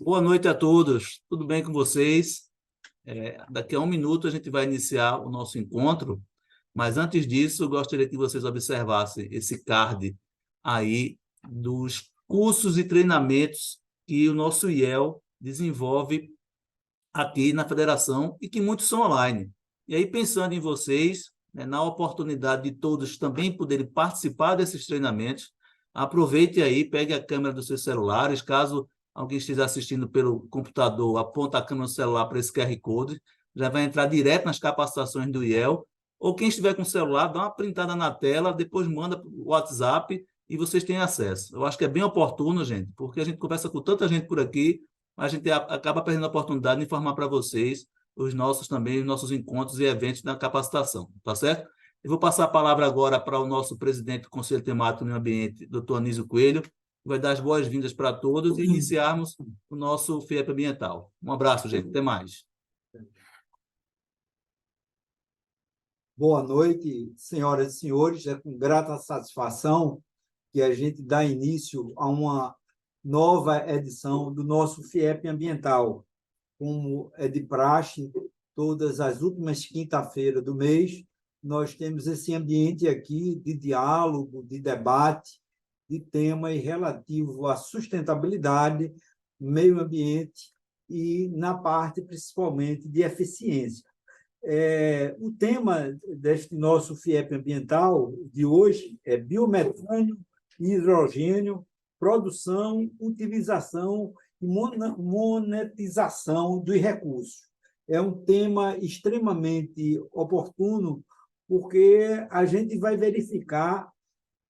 Boa noite a todos, tudo bem com vocês? Daqui a um minuto a gente vai iniciar o nosso encontro, mas antes disso, eu gostaria que vocês observassem esse card aí dos cursos e treinamentos que o nosso IEL desenvolve aqui na federação e que muitos são online. E aí, pensando em vocês, né, na oportunidade de todos também poderem participar desses treinamentos, aproveite aí, pegue a câmera dos seus celulares, caso alguém esteja assistindo pelo computador, aponta a câmera do celular para esse QR Code, já vai entrar direto nas capacitações do IEL, ou quem estiver com o celular, dá uma printada na tela, depois manda para o WhatsApp e vocês têm acesso. Eu acho que é bem oportuno, gente, porque a gente conversa com tanta gente por aqui, a gente acaba perdendo a oportunidade de informar para vocês os nossos encontros e eventos da capacitação, tá certo? Eu vou passar a palavra agora para o nosso presidente do Conselho Temático do Meio Ambiente, doutor Anísio Coelho, que vai dar as boas-vindas para todos e iniciarmos o nosso FIEP Ambiental. Um abraço, gente. Até mais. Boa noite, senhoras e senhores. É com grata satisfação que a gente dá início a uma nova edição do nosso FIEP Ambiental. Como é de praxe, todas as últimas quinta-feiras do mês, nós temos esse ambiente aqui de diálogo, de debate, de temas relativos à sustentabilidade, meio ambiente e na parte, principalmente, de eficiência. O tema deste nosso FIEP ambiental de hoje é biometano e hidrogênio, produção, utilização e monetização dos recursos. É um tema extremamente oportuno, porque a gente vai verificar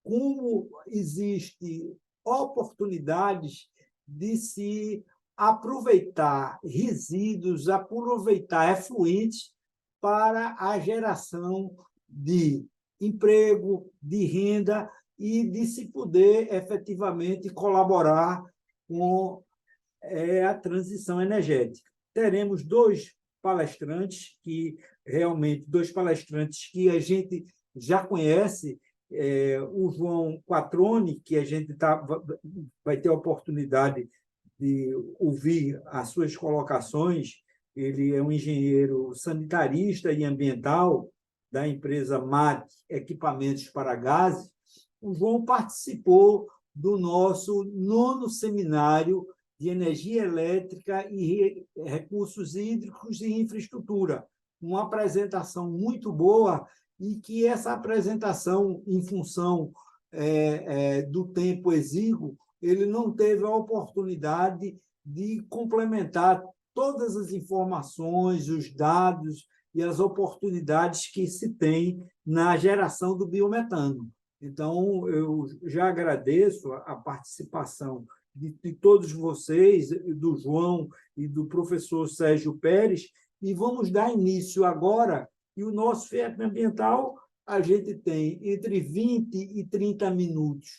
como existem oportunidades de se aproveitar resíduos, aproveitar efluentes para a geração de emprego, de renda e de se poder efetivamente colaborar com a transição energética. Teremos dois palestrantes que a gente já conhece, o João Quattroni, que a gente vai ter a oportunidade de ouvir as suas colocações. Ele é um engenheiro sanitarista e ambiental da empresa MAT Equipamentos para Gases. O João participou do nosso 9º seminário de energia elétrica e recursos hídricos e infraestrutura. Uma apresentação muito boa, e que essa apresentação, em função do tempo exíguo, ele não teve a oportunidade de complementar todas as informações, os dados e as oportunidades que se tem na geração do biometano. Então, eu já agradeço a participação de todos vocês, do João e do professor Sérgio Pérez, e vamos dar início agora. E o nosso FIEP ambiental, a gente tem entre 20 e 30 minutos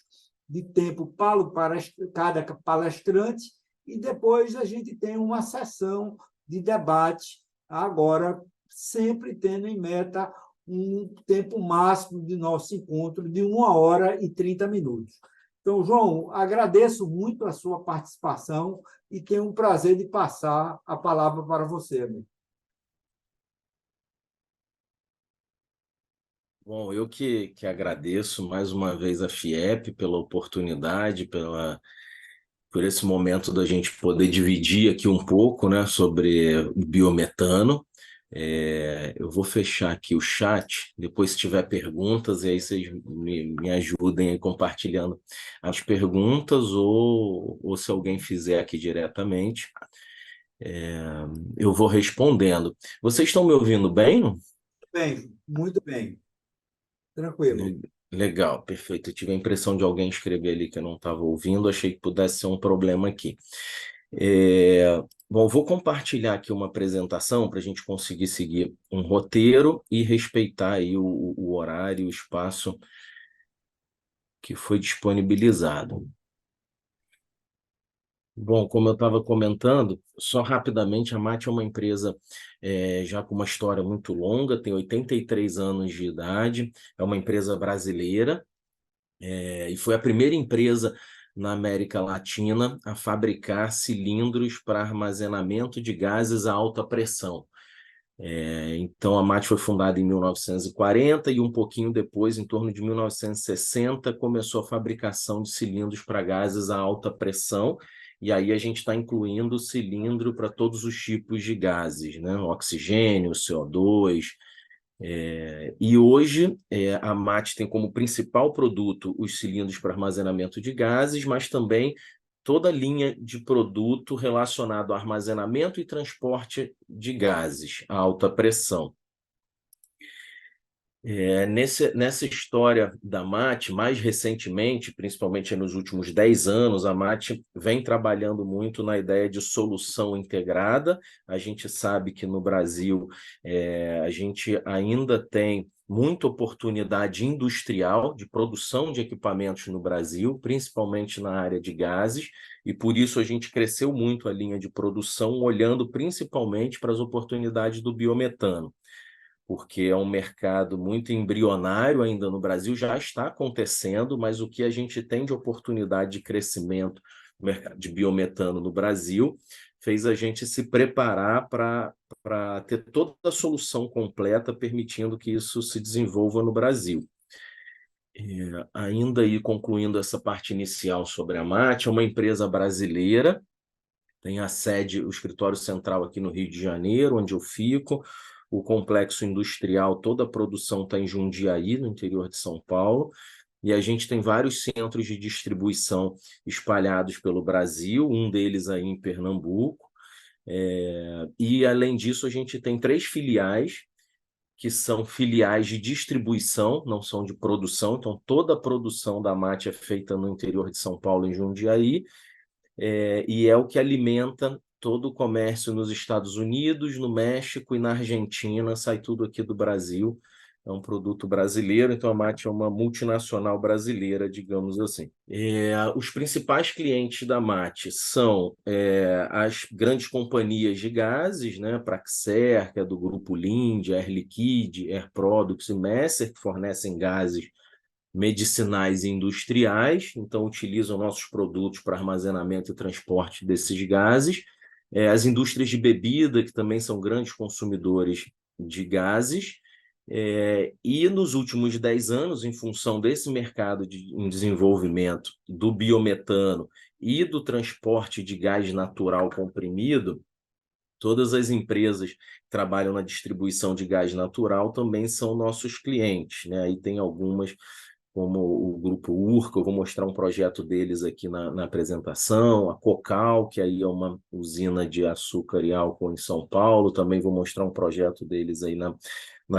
de tempo para cada palestrante, e depois a gente tem uma sessão de debate, agora sempre tendo em meta um tempo máximo de nosso encontro de 1 hora e 30 minutos. Então, João, agradeço muito a sua participação e tenho um prazer de passar a palavra para você, amigo. Bom, eu que agradeço mais uma vez a FIEP pela oportunidade, por esse momento da gente poder dividir aqui um pouco, né, sobre o biometano. Eu vou fechar aqui o chat, depois se tiver perguntas, e aí vocês me ajudem aí compartilhando as perguntas, ou se alguém fizer aqui diretamente, eu vou respondendo. Vocês estão me ouvindo bem? Bem, muito bem. Tranquilo. Legal, perfeito. Eu tive a impressão de alguém escrever ali que eu não estava ouvindo, achei que pudesse ser um problema aqui. Bom, vou compartilhar aqui uma apresentação para a gente conseguir seguir um roteiro e respeitar aí o horário e o espaço que foi disponibilizado. Bom, como eu estava comentando, só rapidamente, a MAT é uma empresa já com uma história muito longa, tem 83 anos de idade, é uma empresa brasileira, e foi a primeira empresa na América Latina a fabricar cilindros para armazenamento de gases a alta pressão. Então, a MAT foi fundada em 1940 e um pouquinho depois, em torno de 1960, começou a fabricação de cilindros para gases a alta pressão, e aí a gente está incluindo o cilindro para todos os tipos de gases, né? Oxigênio, CO2. E hoje a MAT tem como principal produto os cilindros para armazenamento de gases, mas também toda a linha de produto relacionado ao armazenamento e transporte de gases a alta pressão. Nessa história da MAT, mais recentemente, principalmente nos últimos 10 anos, a MAT vem trabalhando muito na ideia de solução integrada. A gente sabe que no Brasil a gente ainda tem muita oportunidade industrial de produção de equipamentos no Brasil, principalmente na área de gases, e por isso a gente cresceu muito a linha de produção, olhando principalmente para as oportunidades do biometano, porque é um mercado muito embrionário ainda no Brasil, já está acontecendo, mas o que a gente tem de oportunidade de crescimento no mercado de biometano no Brasil fez a gente se preparar para ter toda a solução completa, permitindo que isso se desenvolva no Brasil. Ainda aí, concluindo essa parte inicial sobre a MAT, é uma empresa brasileira, tem a sede, o escritório central aqui no Rio de Janeiro, onde eu fico, o complexo industrial, toda a produção está em Jundiaí, no interior de São Paulo, e a gente tem vários centros de distribuição espalhados pelo Brasil, um deles aí em Pernambuco, e além disso a gente tem 3 filiais, que são filiais de distribuição, não são de produção, então toda a produção da MAT é feita no interior de São Paulo, em Jundiaí, e é o que alimenta todo o comércio nos Estados Unidos, no México e na Argentina, sai tudo aqui do Brasil, é um produto brasileiro, então a MAT é uma multinacional brasileira, digamos assim. Os principais clientes da MAT são as grandes companhias de gases, né, Praxair, que é do grupo Linde, Air Liquide, Air Products e Messer, que fornecem gases medicinais e industriais, então utilizam nossos produtos para armazenamento e transporte desses gases. As indústrias de bebida, que também são grandes consumidores de gases. E nos últimos 10 anos, em função desse mercado em desenvolvimento do biometano e do transporte de gás natural comprimido, todas as empresas que trabalham na distribuição de gás natural também são nossos clientes, né? Aí tem algumas, como o grupo Urca, eu vou mostrar um projeto deles aqui na apresentação, a Cocal, que aí é uma usina de açúcar e álcool em São Paulo, também vou mostrar um projeto deles aí na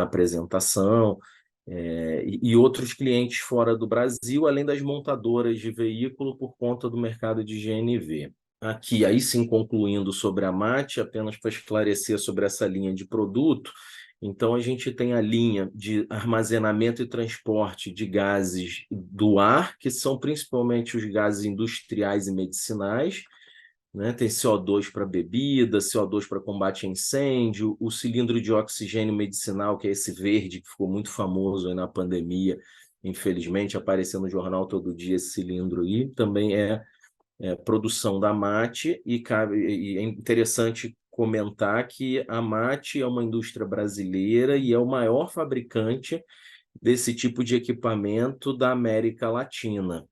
apresentação, e outros clientes fora do Brasil, além das montadoras de veículo por conta do mercado de GNV. Aqui, aí sim, concluindo sobre a MAT, apenas para esclarecer sobre essa linha de produto, então a gente tem a linha de armazenamento e transporte de gases do ar, que são principalmente os gases industriais e medicinais, né? Tem CO2 para bebida, CO2 para combate a incêndio, o cilindro de oxigênio medicinal, que é esse verde, que ficou muito famoso aí na pandemia, infelizmente, apareceu no jornal todo dia esse cilindro aí, também é produção da MAT, e é interessante comentar que a MAT é uma indústria brasileira e é o maior fabricante desse tipo de equipamento da América Latina.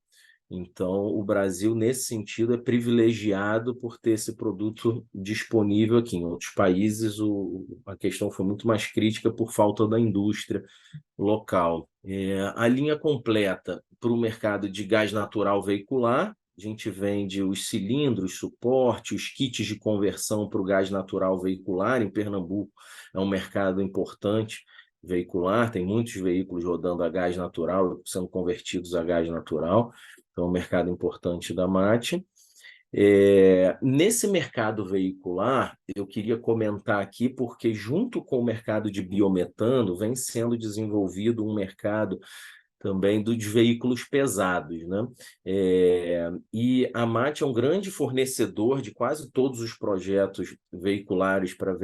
Então, o Brasil, nesse sentido, é privilegiado por ter esse produto disponível aqui. Em outros países, a questão foi muito mais crítica por falta da indústria local. A linha completa para o mercado de gás natural veicular, a gente vende os cilindros, suporte, os kits de conversão para o gás natural veicular. Em Pernambuco é um mercado importante veicular, tem muitos veículos rodando a gás natural, sendo convertidos a gás natural, então é um mercado importante da MAT. Nesse mercado veicular, eu queria comentar aqui, porque junto com o mercado de biometano, vem sendo desenvolvido um mercado também dos veículos pesados, né? E a MAT é um grande fornecedor de quase todos os projetos veiculares para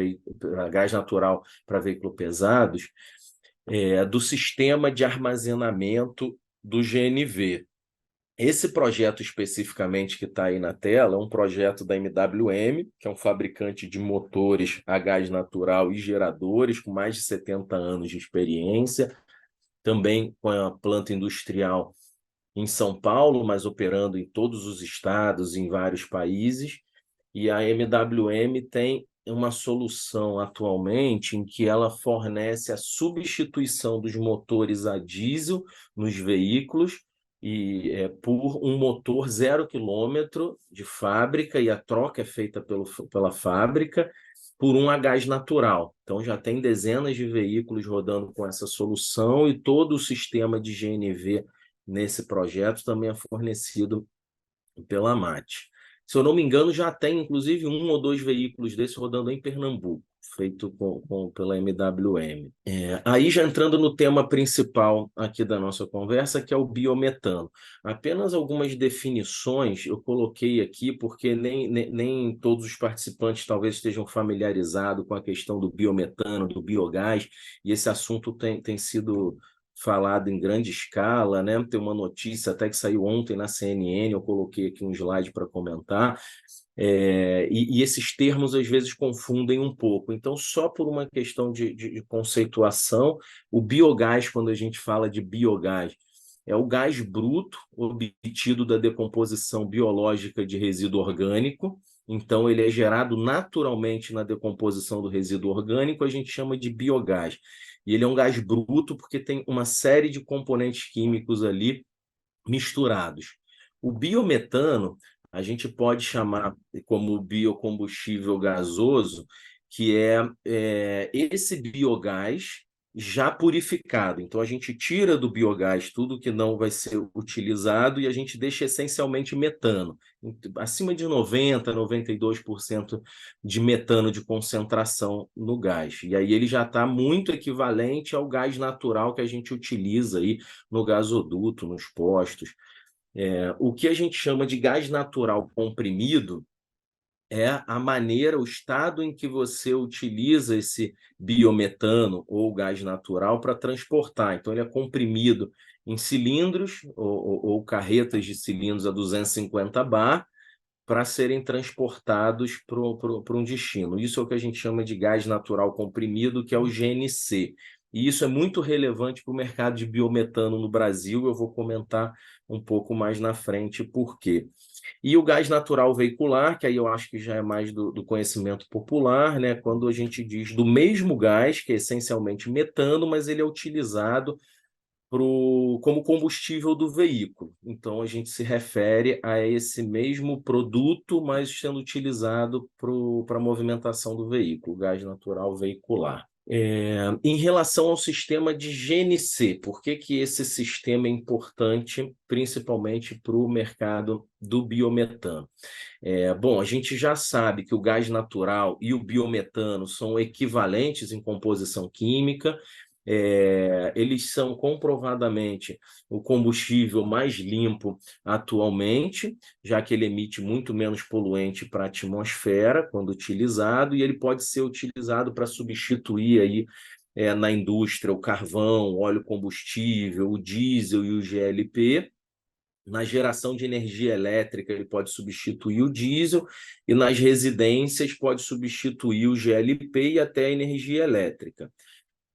gás natural para veículos pesados, do sistema de armazenamento do GNV. Esse projeto especificamente que está aí na tela é um projeto da MWM, que é um fabricante de motores a gás natural e geradores, com mais de 70 anos de experiência, também com a planta industrial em São Paulo, mas operando em todos os estados, em vários países. E a MWM tem uma solução atualmente em que ela fornece a substituição dos motores a diesel nos veículos por um motor 0 km de fábrica, e a troca é feita pela fábrica por um a gás natural. Então já tem dezenas de veículos rodando com essa solução, e todo o sistema de GNV nesse projeto também é fornecido pela MAT. Se eu não me engano, já tem inclusive 1 ou 2 veículos desses rodando em Pernambuco, feito pela MWM. Aí já entrando no tema principal aqui da nossa conversa, que é o biometano. Apenas algumas definições eu coloquei aqui, porque nem todos os participantes talvez estejam familiarizados com a questão do biometano, do biogás, e esse assunto tem sido falado em grande escala, né? Tem uma notícia até que saiu ontem na CNN, eu coloquei aqui um slide para comentar, e esses termos às vezes confundem um pouco. Então, só por uma questão de conceituação, o biogás, quando a gente fala de biogás, é o gás bruto obtido da decomposição biológica de resíduo orgânico. Então, ele é gerado naturalmente na decomposição do resíduo orgânico, a gente chama de biogás. E ele é um gás bruto porque tem uma série de componentes químicos ali misturados. O biometano, a gente pode chamar como biocombustível gasoso, que é esse biogás já purificado. Então, a gente tira do biogás tudo que não vai ser utilizado e a gente deixa essencialmente metano, acima de 90%, 92% de metano de concentração no gás. E aí ele já está muito equivalente ao gás natural que a gente utiliza aí no gasoduto, nos postos. O que a gente chama de gás natural comprimido é a maneira, o estado em que você utiliza esse biometano ou gás natural para transportar. Então, ele é comprimido em cilindros ou carretas de cilindros a 250 bar para serem transportados para um destino. Isso é o que a gente chama de gás natural comprimido, que é o GNC. E isso é muito relevante para o mercado de biometano no Brasil. Eu vou comentar um pouco mais na frente por quê. E o gás natural veicular, que aí eu acho que já é mais do conhecimento popular, né? Quando a gente diz do mesmo gás, que é essencialmente metano, mas ele é utilizado como combustível do veículo. Então, a gente se refere a esse mesmo produto, mas sendo utilizado para a movimentação do veículo, gás natural veicular. Em relação ao sistema de GNC, por que esse sistema é importante, principalmente para o mercado do biometano? Bom, a gente já sabe que o gás natural e o biometano são equivalentes em composição química. Eles são comprovadamente o combustível mais limpo atualmente, já que ele emite muito menos poluente para a atmosfera quando utilizado, e ele pode ser utilizado para substituir aí, na indústria o carvão, o óleo combustível, o diesel e o GLP. Na geração de energia elétrica, ele pode substituir o diesel, e nas residências pode substituir o GLP e até a energia elétrica.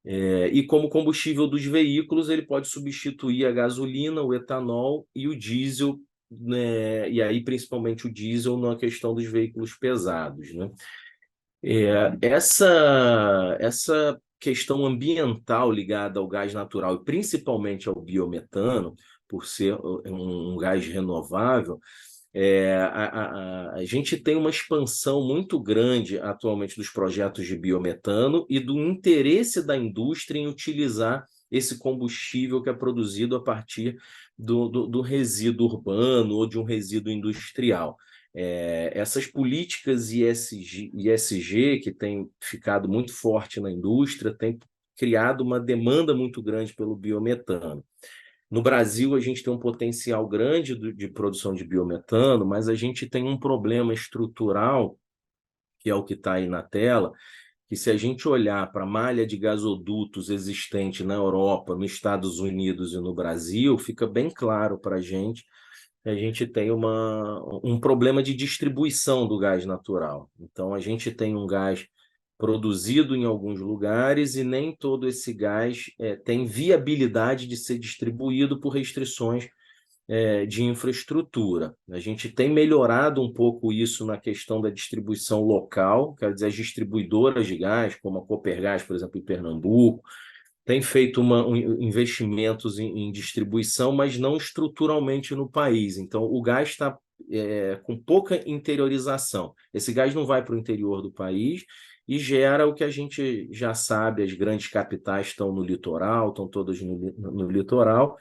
E como combustível dos veículos, ele pode substituir a gasolina, o etanol e o diesel, né? E aí principalmente o diesel na questão dos veículos pesados, né? Essa questão ambiental ligada ao gás natural e principalmente ao biometano, por ser um gás renovável, a gente tem uma expansão muito grande atualmente dos projetos de biometano e do interesse da indústria em utilizar esse combustível que é produzido a partir do resíduo urbano ou de um resíduo industrial. Essas políticas ESG, que têm ficado muito forte na indústria, têm criado uma demanda muito grande pelo biometano. No Brasil, a gente tem um potencial grande de produção de biometano, mas a gente tem um problema estrutural, que é o que está aí na tela, que se a gente olhar para a malha de gasodutos existente na Europa, nos Estados Unidos e no Brasil, fica bem claro para a gente a gente tem um problema de distribuição do gás natural. Então, a gente tem um gás produzido em alguns lugares e nem todo esse gás tem viabilidade de ser distribuído por restrições de infraestrutura. A gente tem melhorado um pouco isso na questão da distribuição local, quer dizer, as distribuidoras de gás, como a Copergás, por exemplo, em Pernambuco, tem feito investimentos em distribuição, mas não estruturalmente no país. Então, o gás está com pouca interiorização. Esse gás não vai para o interior do país e gera o que a gente já sabe, as grandes capitais estão no litoral, estão todas no litoral,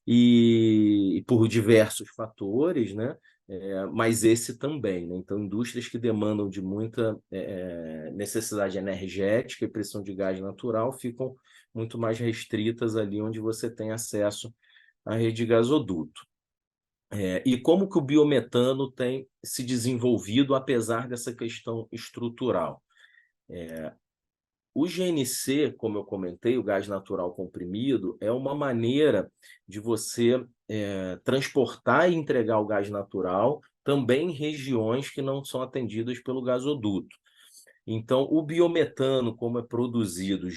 e por diversos fatores, né? Mas esse também, né? Então, indústrias que demandam de muita necessidade energética e pressão de gás natural ficam muito mais restritas ali onde você tem acesso à rede de gasoduto. E como que o biometano tem se desenvolvido apesar dessa questão estrutural? O GNC, como eu comentei, o gás natural comprimido, é uma maneira de você transportar e entregar o gás natural também em regiões que não são atendidas pelo gasoduto. Então, o biometano, como é produzido,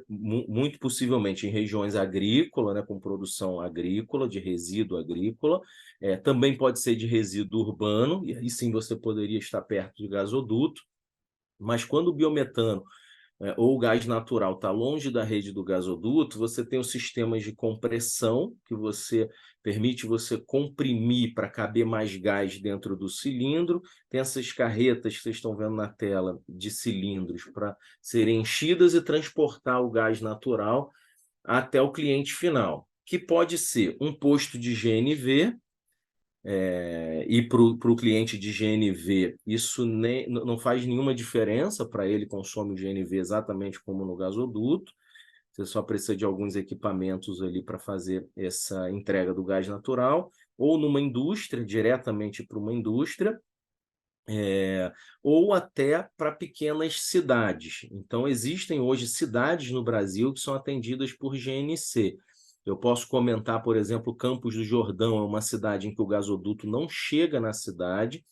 muito possivelmente em regiões agrícolas, né, com produção agrícola, de resíduo agrícola, também pode ser de resíduo urbano, e aí sim você poderia estar perto de gasoduto, mas quando o biometano ou o gás natural está longe da rede do gasoduto, você tem os sistemas de compressão, que permite você comprimir para caber mais gás dentro do cilindro. Tem essas carretas que vocês estão vendo na tela de cilindros para serem enchidas e transportar o gás natural até o cliente final, que pode ser um posto de GNV, e para o cliente de GNV, isso não faz nenhuma diferença para ele, consome o GNV exatamente como no gasoduto. Você só precisa de alguns equipamentos ali para fazer essa entrega do gás natural, ou numa indústria, diretamente para uma indústria, ou até para pequenas cidades. Então, existem hoje cidades no Brasil que são atendidas por GNC. Eu posso comentar, por exemplo, Campos do Jordão é uma cidade em que o gasoduto não chega na cidade,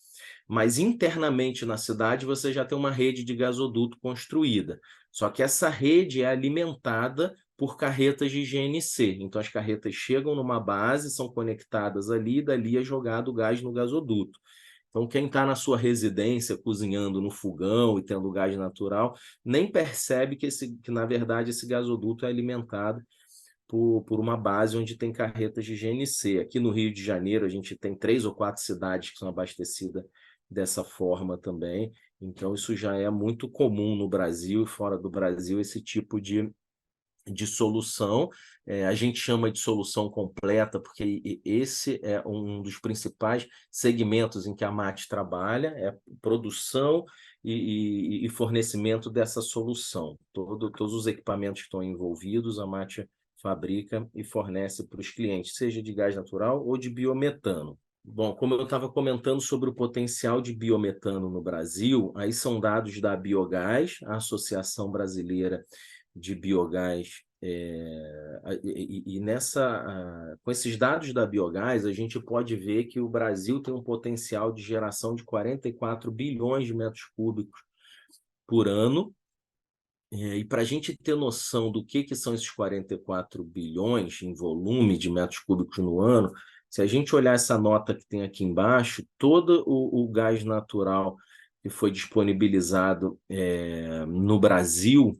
mas internamente na cidade você já tem uma rede de gasoduto construída. Só que essa rede é alimentada por carretas de GNC. Então, as carretas chegam numa base, são conectadas ali, e dali é jogado o gás no gasoduto. Então, quem está na sua residência, cozinhando no fogão e tendo gás natural, nem percebe que na verdade, esse gasoduto é alimentado por uma base onde tem carretas de GNC. Aqui no Rio de Janeiro, a gente tem 3 ou 4 cidades que são abastecidas dessa forma também. Então, isso já é muito comum no Brasil e fora do Brasil, esse tipo de solução. A gente chama de solução completa, porque esse é um dos principais segmentos em que a MAT trabalha, é produção e fornecimento dessa solução. Todos os equipamentos que estão envolvidos, a MAT fabrica e fornece para os clientes, seja de gás natural ou de biometano. Bom, como eu estava comentando sobre o potencial de biometano no Brasil, aí são dados da Biogás, a Associação Brasileira de Biogás, com esses dados da Biogás, a gente pode ver que o Brasil tem um potencial de geração de 44 bilhões de metros cúbicos por ano. E para a gente ter noção do que são esses 44 bilhões em volume de metros cúbicos no ano, se a gente olhar essa nota que tem aqui embaixo, todo o gás natural que foi disponibilizado no Brasil,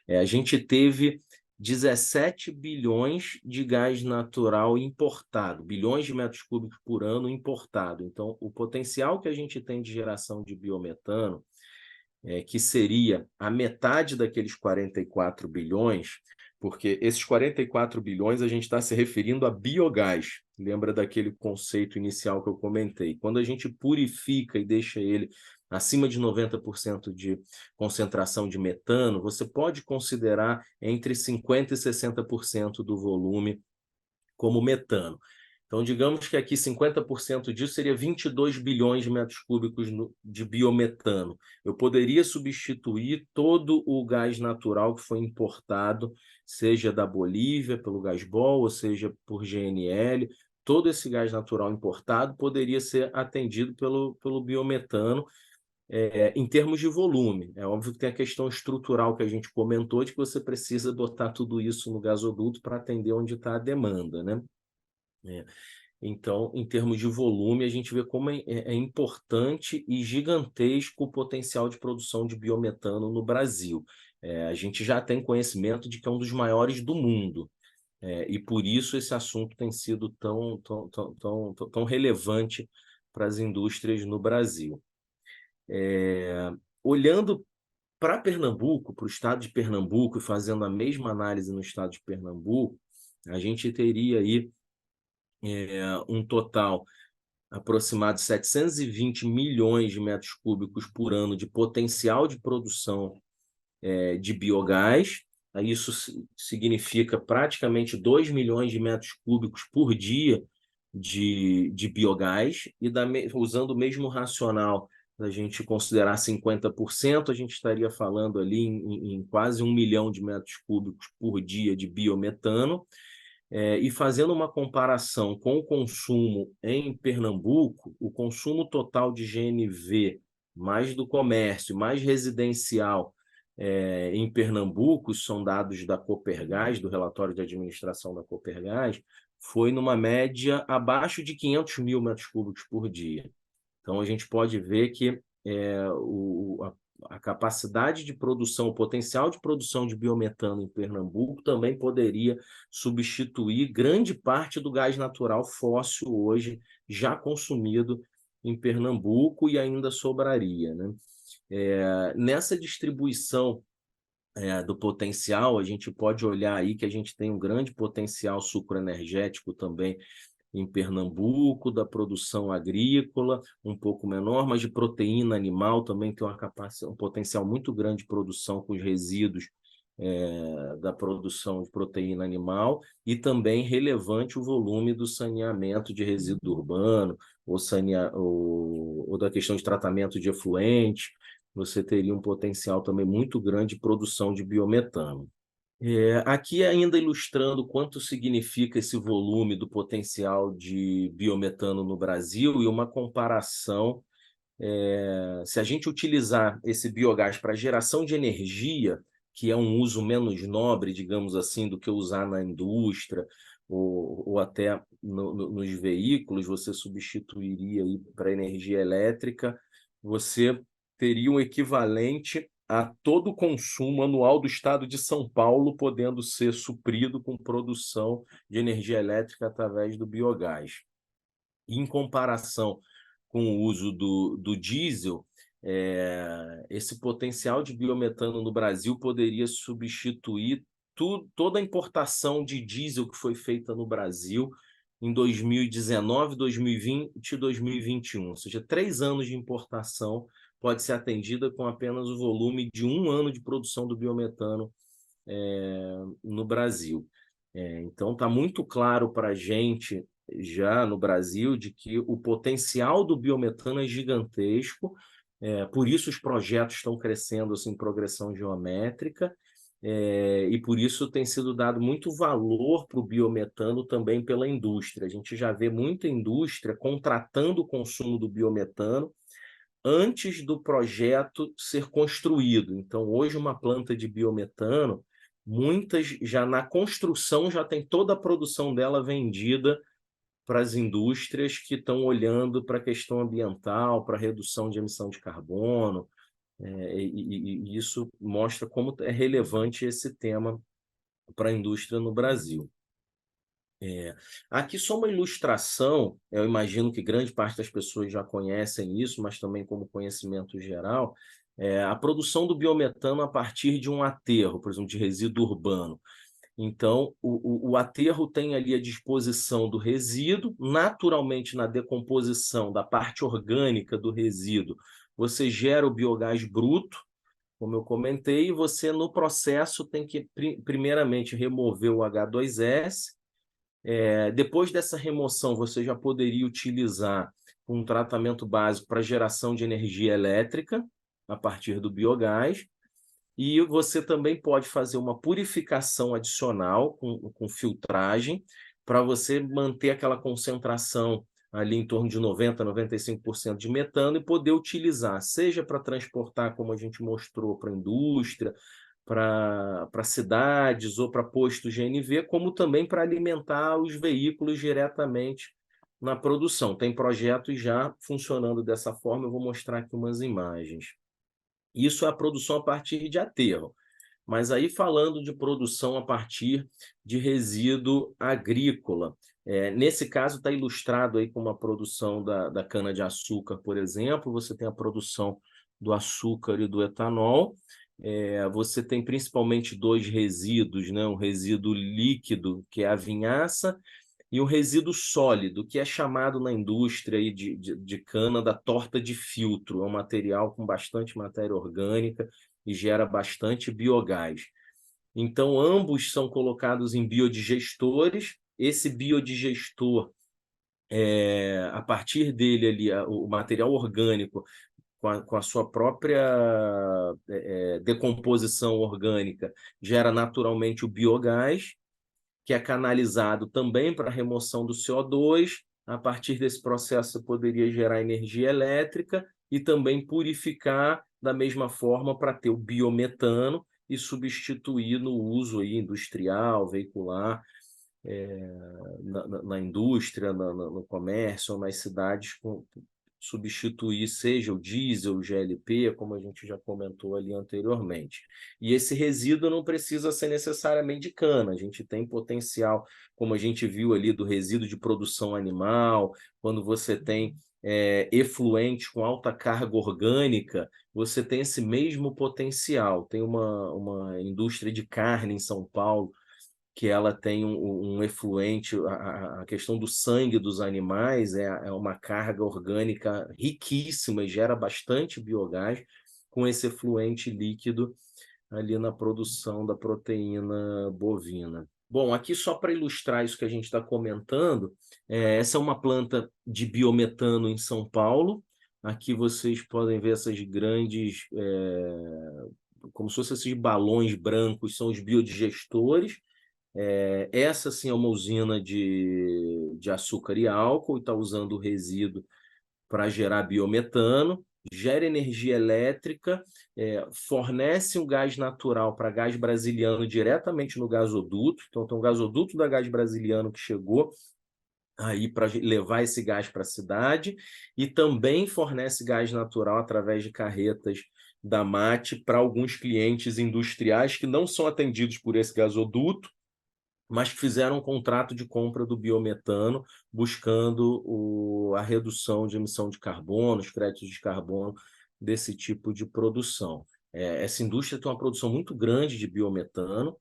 a gente teve 17 bilhões de gás natural importado, bilhões de metros cúbicos por ano importado. Então, o potencial que a gente tem de geração de biometano, que seria a metade daqueles 44 bilhões, porque esses 44 bilhões a gente está se referindo a biogás. Lembra daquele conceito inicial que eu comentei? Quando a gente purifica e deixa ele acima de 90% de concentração de metano, você pode considerar entre 50% e 60% do volume como metano. Então, digamos que aqui 50% disso seria 22 bilhões de metros cúbicos de biometano. Eu poderia substituir todo o gás natural que foi importado, seja da Bolívia, pelo Gasbol, ou seja por GNL, todo esse gás natural importado poderia ser atendido pelo biometano, em termos de volume. É óbvio que tem a questão estrutural que a gente comentou, de que você precisa botar tudo isso no gasoduto para atender onde está a demanda, né? Então, em termos de volume, a gente vê como é importante e gigantesco o potencial de produção de biometano no Brasil. A gente já tem conhecimento de que é um dos maiores do mundo, e por isso esse assunto tem sido tão relevante para as indústrias no Brasil. Olhando para Pernambuco, para o estado de Pernambuco, e fazendo a mesma análise no estado de Pernambuco, a gente teria aí um total aproximado de 720 milhões de metros cúbicos por ano de potencial de produção de biogás. Isso significa praticamente 2 milhões de metros cúbicos por dia de biogás, e usando o mesmo racional da gente considerar 50%, a gente estaria falando ali em quase 1 milhão de metros cúbicos por dia de biometano. E fazendo uma comparação com o consumo em Pernambuco, o consumo total de GNV, mais do comércio, mais residencial, em Pernambuco, são dados da Copergás, do relatório de administração da Copergás, foi numa média abaixo de 500 mil metros cúbicos por dia. Então, a gente pode ver que a capacidade de produção, o potencial de produção de biometano em Pernambuco também poderia substituir grande parte do gás natural fóssil hoje já consumido em Pernambuco, e ainda sobraria, né? Nessa distribuição do potencial, a gente pode olhar aí que a gente tem um grande potencial sucroenergético também em Pernambuco, da produção agrícola, um pouco menor, mas de proteína animal também tem um potencial muito grande de produção com os resíduos da produção de proteína animal, e também relevante o volume do saneamento de resíduo urbano, ou da questão de tratamento de efluente. Você teria um potencial também muito grande de produção de biometano. Aqui ainda ilustrando quanto significa esse volume do potencial de biometano no Brasil, e uma comparação, se a gente utilizar esse biogás para geração de energia, que é um uso menos nobre, digamos assim, do que usar na indústria ou até nos veículos, você substituiria para energia elétrica, você teria um equivalente a todo o consumo anual do estado de São Paulo podendo ser suprido com produção de energia elétrica através do biogás. Em comparação com o uso do diesel, esse potencial de biometano no Brasil poderia substituir toda a importação de diesel que foi feita no Brasil em 2019, 2020 e 2021, ou seja, 3 anos de importação pode ser atendida com apenas o volume de 1 ano de produção do biometano no Brasil. Então, está muito claro para a gente, já no Brasil, de que o potencial do biometano é gigantesco, por isso os projetos estão crescendo assim, em progressão geométrica, e por isso tem sido dado muito valor para o biometano também pela indústria. A gente já vê muita indústria contratando o consumo do biometano antes do projeto ser construído. Então, hoje, uma planta de biometano, muitas já na construção já tem toda a produção dela vendida para as indústrias que estão olhando para a questão ambiental, para a redução de emissão de carbono, e isso mostra como é relevante esse tema para a indústria no Brasil. Aqui só uma ilustração, eu imagino que grande parte das pessoas já conhecem isso, mas também como conhecimento geral, a produção do biometano a partir de um aterro, por exemplo, de resíduo urbano. Então, o aterro tem ali a disposição do resíduo, naturalmente na decomposição da parte orgânica do resíduo, você gera o biogás bruto, como eu comentei, e você no processo tem que primeiramente remover o H2S. Depois dessa remoção, você já poderia utilizar um tratamento básico para geração de energia elétrica a partir do biogás, e você também pode fazer uma purificação adicional com filtragem, para você manter aquela concentração ali em torno de 90%, 95% de metano e poder utilizar, seja para transportar, como a gente mostrou, para a indústria, para cidades ou para postos GNV, como também para alimentar os veículos diretamente na produção. Tem projetos já funcionando dessa forma, eu vou mostrar aqui umas imagens. Isso é a produção a partir de aterro. Mas aí falando de produção a partir de resíduo agrícola, nesse caso está ilustrado aí com uma produção da cana-de-açúcar, por exemplo, você tem a produção do açúcar e do etanol, você tem principalmente dois resíduos, né? Um resíduo líquido, que é a vinhaça, e um resíduo sólido, que é chamado na indústria aí de cana da torta de filtro. É um material com bastante matéria orgânica e gera bastante biogás. Então, ambos são colocados em biodigestores. Esse biodigestor, a partir dele ali, o material orgânico, com a sua própria decomposição orgânica, gera naturalmente o biogás, que é canalizado também para a remoção do CO2. A partir desse processo, você poderia gerar energia elétrica e também purificar da mesma forma para ter o biometano e substituir no uso aí industrial, veicular, na indústria, no comércio, ou nas cidades, substituir seja o diesel, o GLP, como a gente já comentou ali anteriormente. E esse resíduo não precisa ser necessariamente de cana, a gente tem potencial, como a gente viu ali do resíduo de produção animal, quando você tem efluentes com alta carga orgânica, você tem esse mesmo potencial. Tem uma indústria de carne em São Paulo, que ela tem um efluente, a questão do sangue dos animais é uma carga orgânica riquíssima e gera bastante biogás com esse efluente líquido ali na produção da proteína bovina. Bom, aqui só para ilustrar isso que a gente está comentando, essa é uma planta de biometano em São Paulo. Aqui vocês podem ver essas grandes, como se fossem esses balões brancos, são os biodigestores. Essa sim é uma usina de açúcar e álcool, e está usando o resíduo para gerar biometano, gera energia elétrica, fornece um gás natural para gás brasiliano diretamente no gasoduto. Então tem um gasoduto da Gás Brasiliano que chegou aí para levar esse gás para a cidade, e também fornece gás natural através de carretas da MAT para alguns clientes industriais que não são atendidos por esse gasoduto, mas que fizeram um contrato de compra do biometano, buscando a redução de emissão de carbono, os créditos de carbono desse tipo de produção. Essa indústria tem uma produção muito grande de biometano.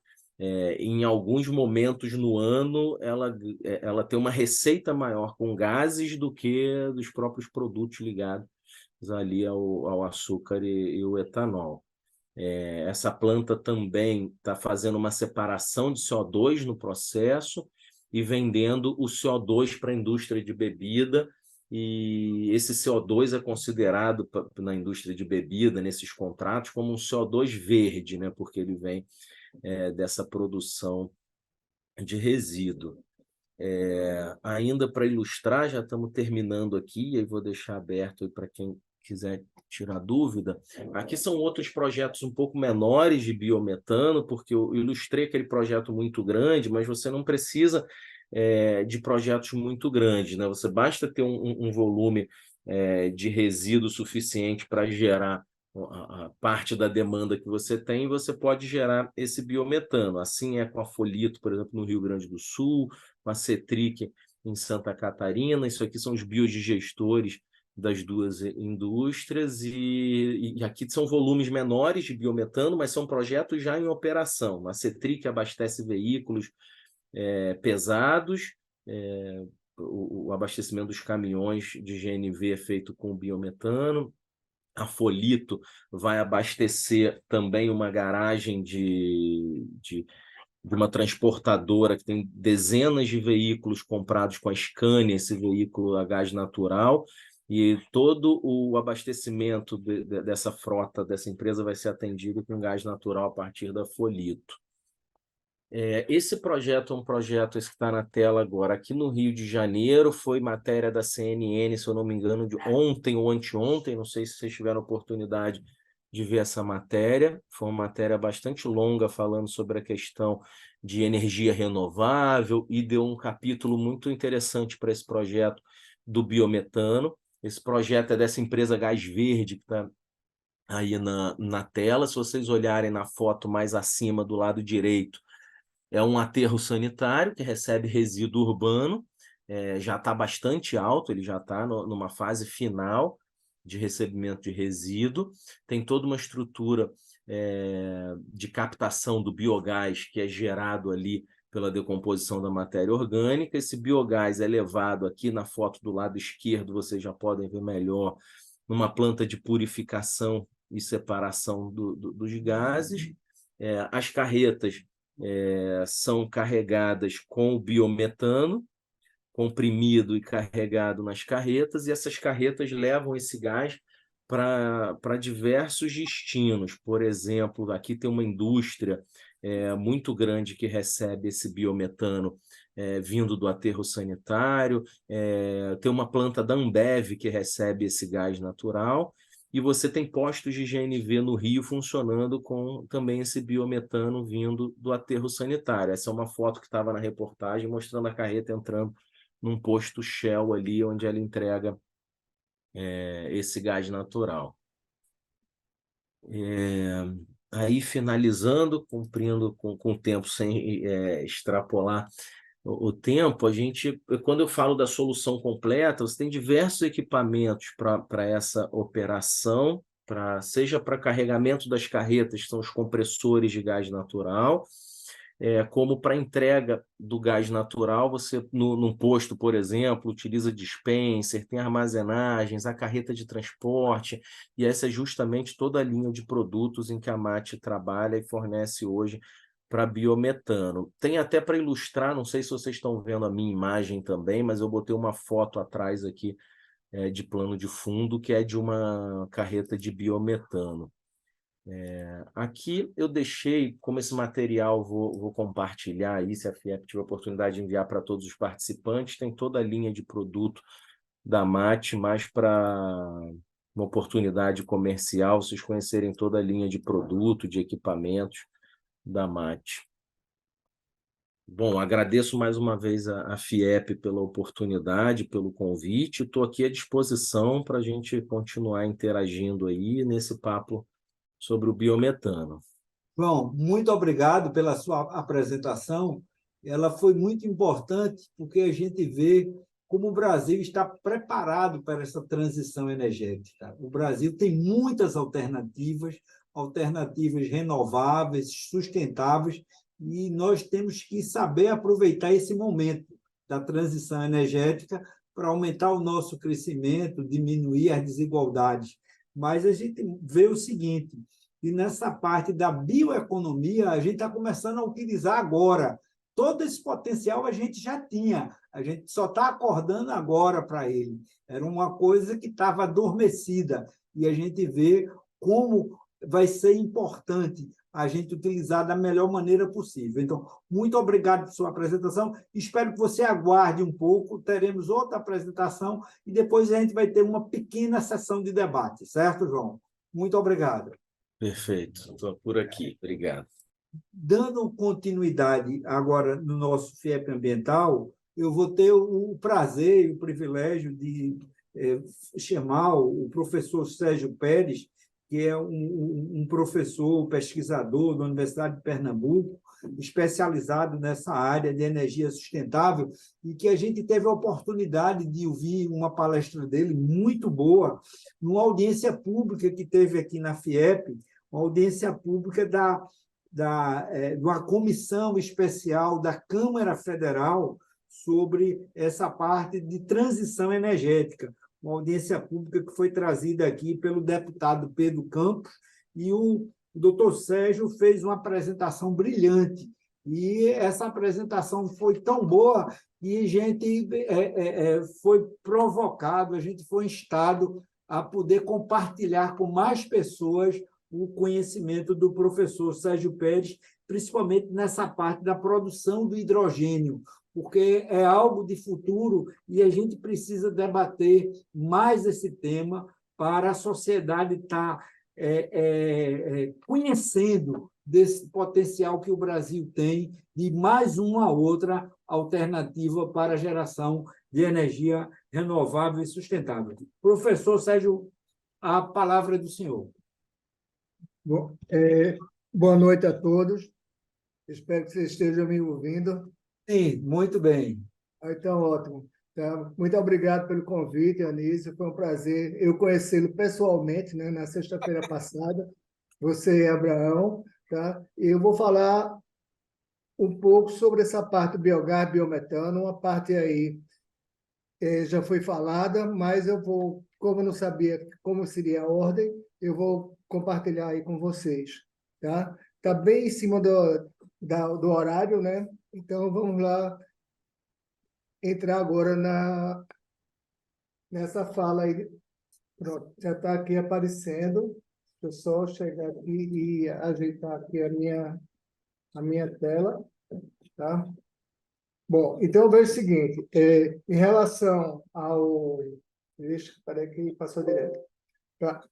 Em alguns momentos no ano, ela tem uma receita maior com gases do que dos próprios produtos ligados ali ao açúcar e o etanol. Essa planta também está fazendo uma separação de CO2 no processo e vendendo o CO2 para a indústria de bebida, e esse CO2 é considerado na indústria de bebida, nesses contratos, como um CO2 verde, né? Porque ele vem dessa produção de resíduo. Ainda para ilustrar, já estamos terminando aqui, e aí vou deixar aberto para quem quiser tirar dúvida. Aqui são outros projetos um pouco menores de biometano, porque eu ilustrei aquele projeto muito grande, mas você não precisa de projetos muito grandes, né? Você basta ter um volume de resíduo suficiente para gerar a parte da demanda que você tem, e você pode gerar esse biometano. Assim é com a Folito, por exemplo, no Rio Grande do Sul, com a Cetric em Santa Catarina. Isso aqui são os biodigestores das duas indústrias, e aqui são volumes menores de biometano, mas são projetos já em operação. A Cetric abastece veículos pesados, o abastecimento dos caminhões de GNV é feito com biometano. A Folito vai abastecer também uma garagem de uma transportadora que tem dezenas de veículos comprados com a Scania, esse veículo a gás natural, e todo o abastecimento dessa frota, dessa empresa, vai ser atendido com gás natural a partir da Folito. Esse projeto é um projeto, esse que está na tela agora, aqui no Rio de Janeiro, foi matéria da CNN, se eu não me engano, de ontem ou anteontem, não sei se vocês tiveram oportunidade de ver essa matéria. Foi uma matéria bastante longa falando sobre a questão de energia renovável e deu um capítulo muito interessante para esse projeto do biometano. Esse projeto é dessa empresa Gás Verde, que está aí na tela. Se vocês olharem na foto mais acima do lado direito, é um aterro sanitário que recebe resíduo urbano, já está bastante alto, ele já está numa fase final de recebimento de resíduo. Tem toda uma estrutura de captação do biogás que é gerado ali pela decomposição da matéria orgânica. Esse biogás é levado aqui na foto do lado esquerdo, vocês já podem ver melhor, numa planta de purificação e separação dos gases. As carretas são carregadas com o biometano, comprimido e carregado nas carretas, e essas carretas levam esse gás para diversos destinos. Por exemplo, aqui tem uma indústria muito grande que recebe esse biometano vindo do aterro sanitário, tem uma planta da Ambev que recebe esse gás natural, e você tem postos de GNV no Rio funcionando com também esse biometano vindo do aterro sanitário. Essa é uma foto que estava na reportagem mostrando a carreta entrando num posto Shell ali, onde ela entrega esse gás natural. Aí, finalizando, cumprindo com o tempo sem extrapolar o tempo, quando eu falo da solução completa, você tem diversos equipamentos para essa operação, seja para carregamento das carretas, que são os compressores de gás natural, como para entrega do gás natural. Você, num posto, por exemplo, utiliza dispenser, tem armazenagens, a carreta de transporte, e essa é justamente toda a linha de produtos em que a MAT trabalha e fornece hoje para biometano. Tem até para ilustrar, não sei se vocês estão vendo a minha imagem também, mas eu botei uma foto atrás aqui de plano de fundo, que é de uma carreta de biometano. Aqui eu deixei, como esse material vou compartilhar aí, se a FIEP tiver a oportunidade de enviar para todos os participantes, tem toda a linha de produto da MAT, mais para uma oportunidade comercial, vocês conhecerem toda a linha de produto, de equipamentos da MAT. Bom, agradeço mais uma vez a FIEP pela oportunidade, pelo convite. Estou aqui à disposição para a gente continuar interagindo aí nesse papo sobre o biometano. João, muito obrigado pela sua apresentação. Ela foi muito importante porque a gente vê como o Brasil está preparado para essa transição energética. O Brasil tem muitas alternativas renováveis, sustentáveis, e nós temos que saber aproveitar esse momento da transição energética para aumentar o nosso crescimento, diminuir as desigualdades. Mas a gente vê o seguinte, e nessa parte da bioeconomia, a gente está começando a utilizar agora. Todo esse potencial a gente já tinha, a gente só está acordando agora para ele. Era uma coisa que estava adormecida, e a gente vê como vai ser importante a gente utilizar da melhor maneira possível. Então, muito obrigado por sua apresentação. Espero que você aguarde um pouco, teremos outra apresentação e depois a gente vai ter uma pequena sessão de debate, certo, João? Muito obrigado. Perfeito, estou por aqui. Obrigado. Dando continuidade agora no nosso FIEP Ambiental, eu vou ter o prazer e o privilégio de chamar o professor Sérgio Pérez, que é um professor, pesquisador da Universidade de Pernambuco, especializado nessa área de energia sustentável, e que a gente teve a oportunidade de ouvir uma palestra dele muito boa, numa audiência pública que teve aqui na FIEP, uma audiência pública de uma comissão especial da Câmara Federal sobre essa parte de transição energética, uma audiência pública que foi trazida aqui pelo deputado Pedro Campos, e o doutor Sérgio fez uma apresentação brilhante, e essa apresentação foi tão boa que a gente foi provocado, a gente foi instado a poder compartilhar com mais pessoas o conhecimento do professor Sérgio Pérez, principalmente nessa parte da produção do hidrogênio, porque é algo de futuro e a gente precisa debater mais esse tema para a sociedade estar conhecendo desse potencial que o Brasil tem de mais uma outra alternativa para a geração de energia renovável e sustentável. Professor Sérgio, a palavra é do senhor. Bom, boa noite a todos. Espero que vocês estejam me ouvindo. Sim, muito bem. Então, ótimo. Tá? Muito obrigado pelo convite, Anísio. Foi um prazer eu conhecê-lo pessoalmente, né, na sexta-feira passada, você e Abraão. Tá? E eu vou falar um pouco sobre essa parte do biogás, biometano, uma parte aí já foi falada, mas eu vou, como eu não sabia como seria a ordem, eu vou compartilhar aí com vocês. Tá? Tá bem em cima do horário, né? Então, vamos lá entrar agora nessa fala aí. Pronto, já está aqui aparecendo. Deixa eu só chegar aqui e ajeitar aqui a minha tela. Tá? Bom, então eu vejo o seguinte, em relação ao... Deixa, peraí que passou direto. Tá?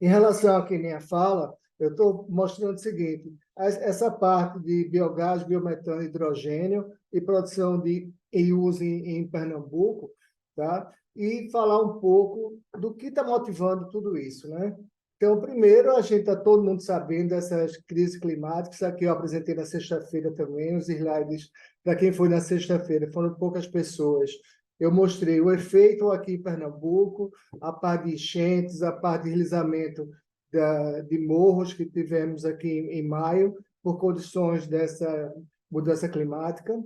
Em relação à minha fala, eu estou mostrando o seguinte, essa parte de biogás, biometano, hidrogênio e produção e uso em Pernambuco, tá? E falar um pouco do que está motivando tudo isso, né? Então, primeiro, a gente está todo mundo sabendo dessas crises climáticas, aqui eu apresentei na sexta-feira também, os slides, para quem foi na sexta-feira, foram poucas pessoas. Eu mostrei o efeito aqui em Pernambuco, a parte de enchentes, a parte de deslizamento de morros que tivemos aqui em maio, por condições dessa mudança climática.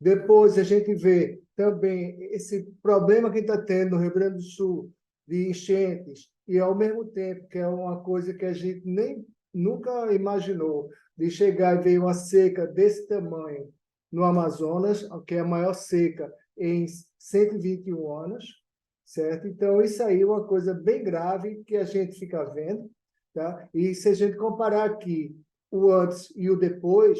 Depois a gente vê também esse problema que está tendo no Rio Grande do Sul, de enchentes, e ao mesmo tempo que é uma coisa que a gente nem nunca imaginou, de chegar e ver uma seca desse tamanho no Amazonas, que é a maior seca em 121 anos, certo? Então, isso aí é uma coisa bem grave que a gente fica vendo, tá? E se a gente comparar aqui o antes e o depois,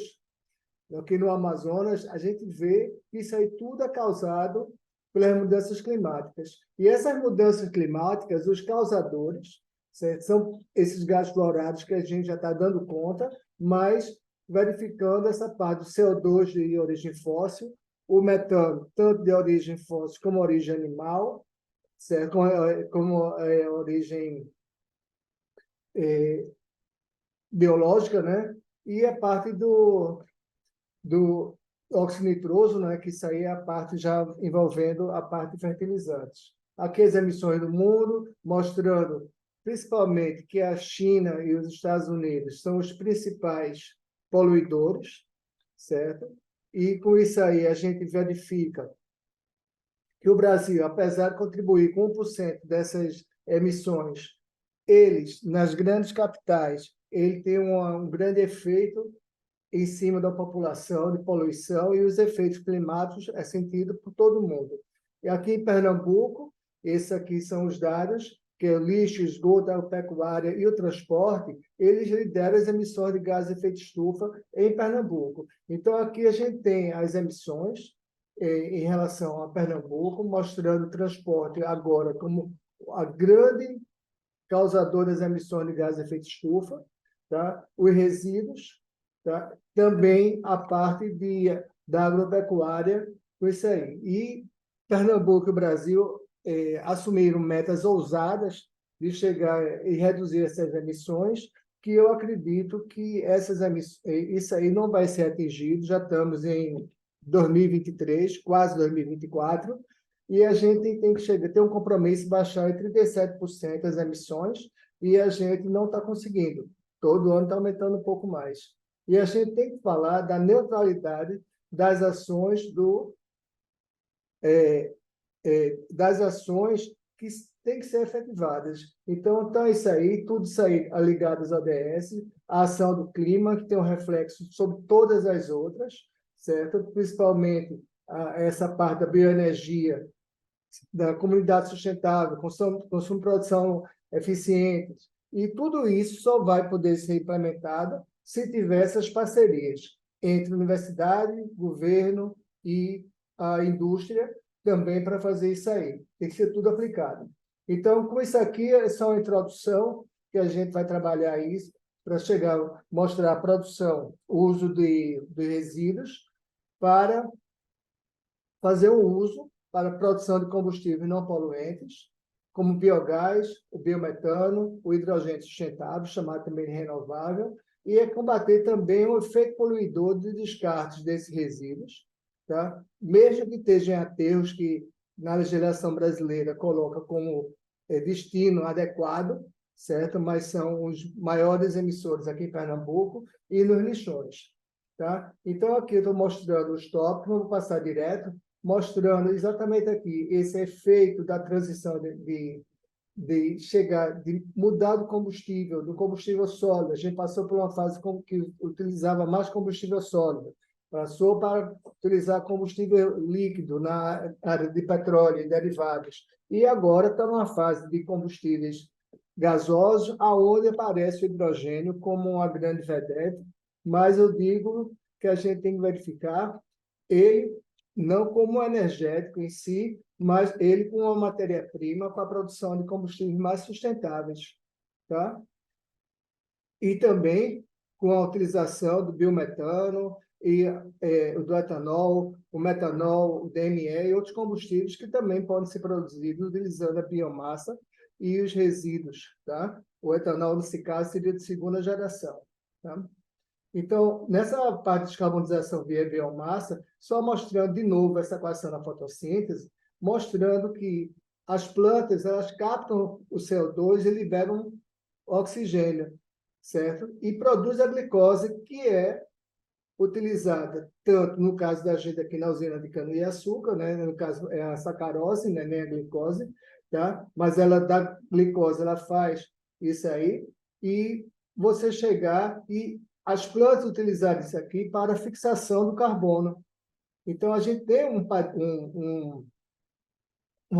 aqui no Amazonas, a gente vê que isso aí tudo é causado pelas mudanças climáticas. E essas mudanças climáticas, os causadores, certo? São esses gases fluorados que a gente já está dando conta, mas verificando essa parte do CO2 de origem fóssil, o metano, tanto de origem fóssil como origem animal, certo? Como origem biológica, né? E a parte do óxido nitroso, né? Que isso aí é a parte já envolvendo a parte de fertilizantes. Aqui as emissões do mundo, mostrando principalmente que a China e os Estados Unidos são os principais poluidores, certo? E com isso aí a gente verifica que o Brasil, apesar de contribuir com 1% dessas emissões, eles, nas grandes capitais, ele tem um grande efeito em cima da população, de poluição, e os efeitos climáticos é sentido por todo mundo. E aqui em Pernambuco, esses aqui são os dados, que é o lixo, esgoto, a pecuária e o transporte, eles lideram as emissões de gases de efeito estufa em Pernambuco. Então, aqui a gente tem as emissões em relação a Pernambuco, mostrando o transporte agora como a grande causador das emissões de gases de efeito estufa, tá? Os resíduos, tá? Também a parte da agropecuária com isso aí. E Pernambuco e o Brasil assumiram metas ousadas de chegar e reduzir essas emissões, que eu acredito que isso aí não vai ser atingido, já estamos em 2023, quase 2024, e a gente tem que ter um compromisso de baixar em 37% as emissões, e a gente não está conseguindo. Todo ano está aumentando um pouco mais. E a gente tem que falar da neutralidade das ações das ações que têm que ser efetivadas. Então, isso aí, tudo isso aí ligado às ODS, a ação do clima, que tem um reflexo sobre todas as outras, certo? Principalmente essa parte da bioenergia, da comunidade sustentável, consumo e produção eficientes, E tudo isso só vai poder ser implementado se tiver essas parcerias entre universidade, governo e a indústria também para fazer isso aí. Tem que ser tudo aplicado. Então, com isso aqui, é só uma introdução que a gente vai trabalhar isso para chegar, mostrar a produção, o uso de resíduos para fazer o uso para a produção de combustíveis não poluentes, como o biogás, o biometano, o hidrogênio sustentável, chamado também de renovável, e combater também o efeito poluidor de descartes desses resíduos, tá? Mesmo que estejam aterros que na legislação brasileira coloca como destino adequado, certo? Mas são os maiores emissores aqui em Pernambuco e nos lixões. Tá? Então, aqui eu estou mostrando os tópicos, vou passar direto, mostrando exatamente aqui esse efeito da transição de chegar, de mudar do combustível sólido. A gente passou por uma fase que utilizava mais combustível sólido, passou para utilizar combustível líquido na área de petróleo e derivados. E agora está numa fase de combustíveis gasosos, aonde aparece o hidrogênio como uma grande vedete, mas eu digo que a gente tem que verificar ele não como energético em si, mas ele com uma matéria-prima para a produção de combustíveis mais sustentáveis, tá? E também com a utilização do biometano e do etanol, o metanol, o DME e outros combustíveis que também podem ser produzidos utilizando a biomassa e os resíduos, tá? O etanol, nesse caso, seria de segunda geração, tá? Então, nessa parte de descarbonização via biomassa, só mostrando de novo essa equação da fotossíntese, mostrando que as plantas elas captam o CO2 e liberam oxigênio, certo? E produz a glicose, que é utilizada tanto no caso da gente aqui na usina de cana-de-açúcar, né? No caso é a sacarose, né? Nem a glicose, tá? Mas ela da glicose ela faz isso aí e você chegar e as plantas utilizarem isso aqui para a fixação do carbono. Então a gente tem uma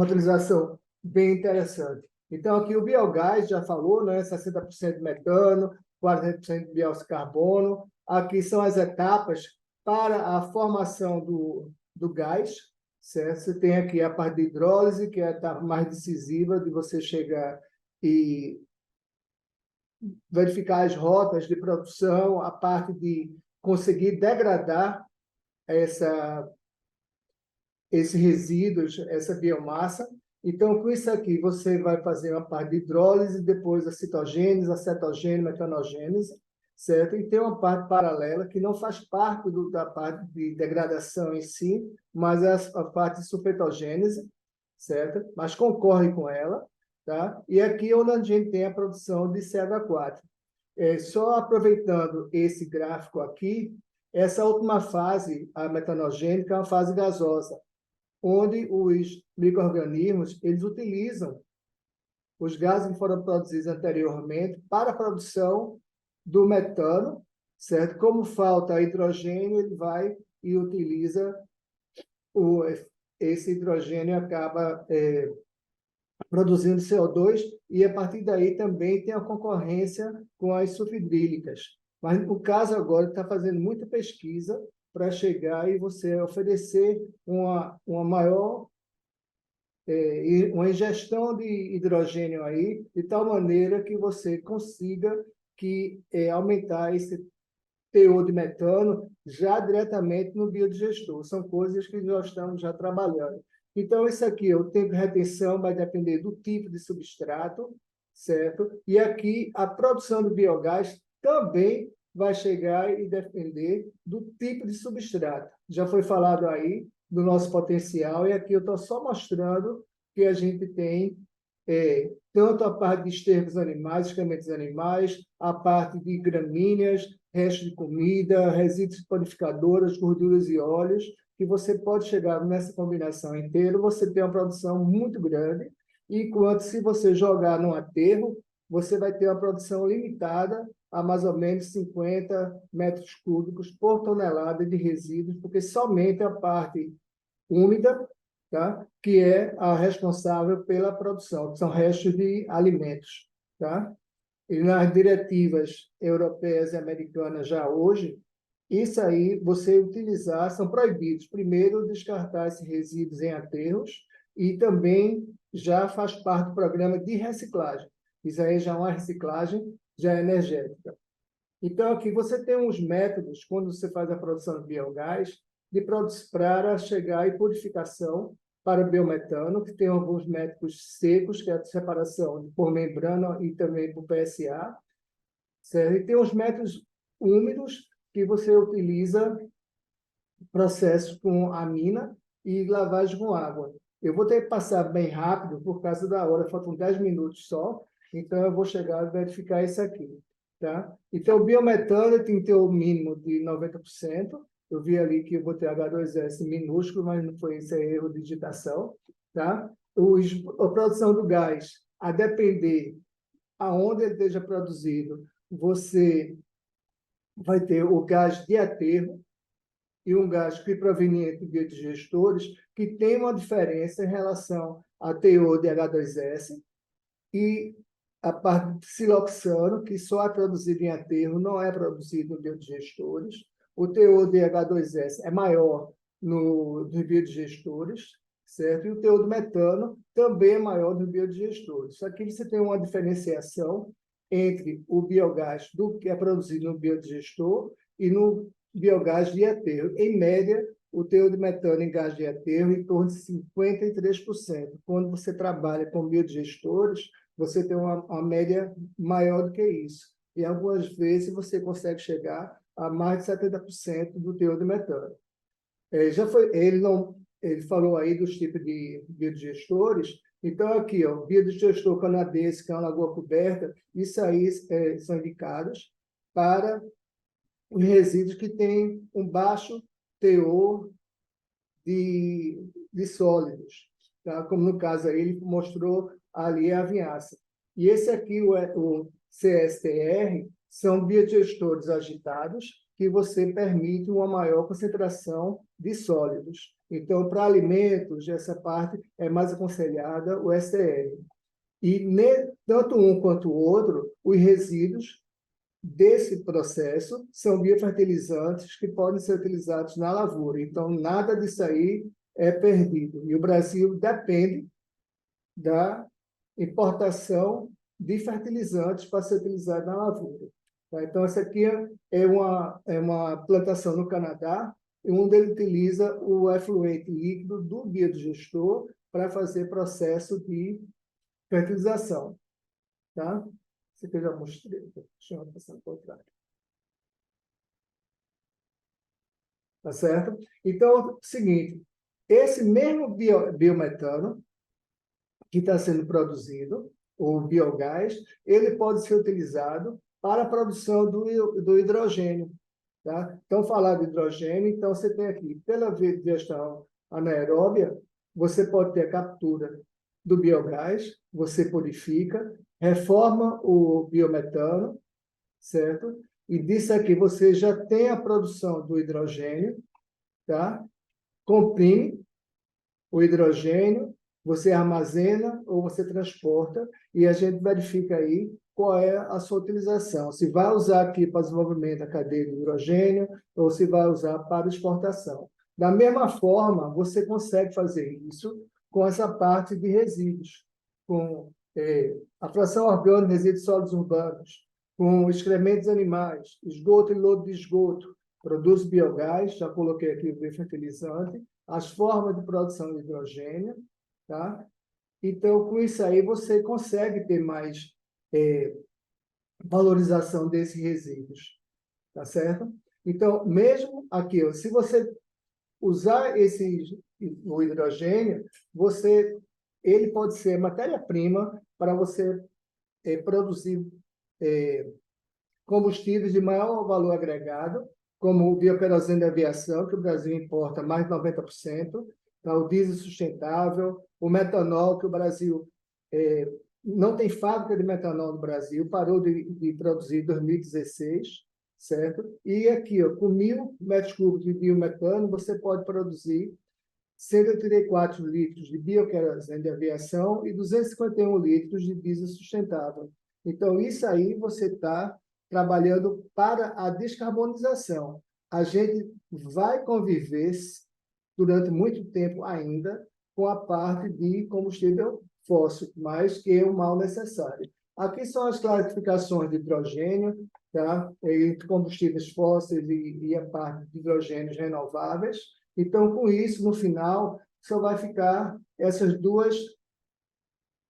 utilização bem interessante. Então aqui o biogás já falou, né? 60% de metano, 40% de dióxido de carbono. Aqui são as etapas para a formação do gás, certo? Você tem aqui a parte de hidrólise, que é a etapa mais decisiva de você chegar e verificar as rotas de produção, a parte de conseguir degradar esses resíduos, essa biomassa. Então, com isso aqui, você vai fazer uma parte de hidrólise, depois a citogênese, a cetogênese, metanogênese, certo? E tem uma parte paralela que não faz parte da parte de degradação em si, mas é a parte de sulfetogênese, certo? Mas concorre com ela, tá? E aqui é onde a gente tem a produção de CH4. Só aproveitando esse gráfico aqui, essa última fase, a metanogênica, é uma fase gasosa, onde os micro-organismos eles utilizam os gases que foram produzidos anteriormente para a produção do metano, certo? Como falta hidrogênio, ele vai e utiliza esse hidrogênio acaba produzindo CO2 e a partir daí também tem a concorrência com as sulfidrílicas. Mas no caso agora está fazendo muita pesquisa para chegar e você oferecer uma maior uma ingestão de hidrogênio aí, de tal maneira que você consiga aumentar esse teor de metano já diretamente no biodigestor. São coisas que nós estamos já trabalhando. Então, isso aqui, o tempo de retenção vai depender do tipo de substrato, certo? E aqui, a produção do biogás também vai chegar e depender do tipo de substrato. Já foi falado aí do nosso potencial, e aqui eu estou só mostrando que a gente tem tanto a parte de estercos animais, excrementos animais, a parte de gramíneas, restos de comida, resíduos panificadoras, gorduras e óleos, que você pode chegar nessa combinação inteira, você tem uma produção muito grande, enquanto se você jogar num aterro, você vai ter uma produção limitada a mais ou menos 50 metros cúbicos por tonelada de resíduos, porque somente a parte úmida, tá? Que é a responsável pela produção, que são restos de alimentos. Tá? e nas diretivas europeias e americanas já hoje, isso aí, você utilizar, são proibidos. Primeiro, descartar esses resíduos em aterros e também já faz parte do programa de reciclagem. Isso aí já é uma reciclagem já energética. Então, aqui você tem uns métodos, quando você faz a produção de biogás, para chegar à purificação para o biometano, que tem alguns métodos secos, que é a separação por membrana e também por PSA, certo? E tem os métodos úmidos, que você utiliza processos com amina e lavagem com água. Eu vou ter que passar bem rápido, por causa da hora, faltam 10 minutos só, então eu vou chegar e verificar isso aqui. Tá? Então, o biometano tem que ter o mínimo de 90%. Eu vi ali que eu botei H2S minúsculo, mas não foi isso, é erro de digitação. Tá? A produção do gás, a depender aonde ele esteja produzido, você vai ter o gás de aterro e um gás que proveniente de biodigestores, que tem uma diferença em relação a teor de H2S e a parte de siloxano, que só é produzido em aterro, não é produzido em biodigestores. O teor de H2S é maior nos biodigestores, certo? E o teor do metano também é maior nos biodigestores. Aqui você tem uma diferenciação entre o biogás do que é produzido no biodigestor e no biogás de aterro. Em média, o teor de metano em gás de aterro é em torno de 53%. Quando você trabalha com biodigestores, você tem uma média maior do que isso. E algumas vezes você consegue chegar a mais de 70% do teor de metano. Ele falou aí dos tipos de biodigestores. Então, aqui, ó, biodigestor canadense, que é uma lagoa coberta, isso aí são indicados para os resíduos que têm um baixo teor de sólidos, tá? Como no caso aí, ele mostrou ali a vinhaça. E esse aqui, o CSTR, são biodigestores agitados que você permite uma maior concentração de sólidos. Então, para alimentos, essa parte é mais aconselhada o STR. E tanto um quanto o outro, os resíduos desse processo são biofertilizantes que podem ser utilizados na lavoura. Então, nada disso aí é perdido. E o Brasil depende da importação de fertilizantes para ser utilizado na lavoura. Tá? Então, essa aqui é uma plantação no Canadá, onde ele utiliza o efluente líquido do biodigestor para fazer processo de fertilização. Tá? Isso aqui eu já mostrei. Deixa eu passar para o contrário. Tá certo? Então, seguinte, esse mesmo biometano que está sendo produzido, o biogás, ele pode ser utilizado para a produção do hidrogênio. Tá? Então, falar de hidrogênio, então você tem aqui, pela digestão anaeróbia, você pode ter a captura do biogás, você purifica, reforma o biometano, certo? E disso aqui você já tem a produção do hidrogênio, tá? Comprime o hidrogênio, você armazena ou você transporta e a gente verifica aí qual é a sua utilização. Se vai usar aqui para desenvolvimento da cadeia de hidrogênio ou se vai usar para exportação. Da mesma forma, você consegue fazer isso com essa parte de resíduos, com a fração orgânica de resíduos sólidos urbanos, com excrementos animais, esgoto e lodo de esgoto, produz biogás, já coloquei aqui o biofertilizante, as formas de produção de hidrogênio, tá? Então, com isso aí, você consegue ter mais valorização desses resíduos, tá certo? Então, mesmo aqui, ó, se você usar o hidrogênio, ele pode ser matéria-prima para você produzir combustíveis de maior valor agregado, como o bioquerosene de aviação, que o Brasil importa mais de 90%, tá? O diesel sustentável, o metanol, que o Brasil não tem fábrica de metanol no Brasil, parou de produzir em 2016, certo? E aqui, ó, com 1.000 metros cúbicos de biometano, você pode produzir 184 litros de bioquerosene de aviação e 251 litros de diesel sustentável. Então, isso aí você está trabalhando para a descarbonização. A gente vai conviver durante muito tempo ainda com a parte de combustível fóssil, mas que é o mal necessário. Aqui são as classificações de hidrogênio, tá? Entre combustíveis fósseis e a parte de hidrogênios renováveis. Então, com isso, no final, só vai ficar essas duas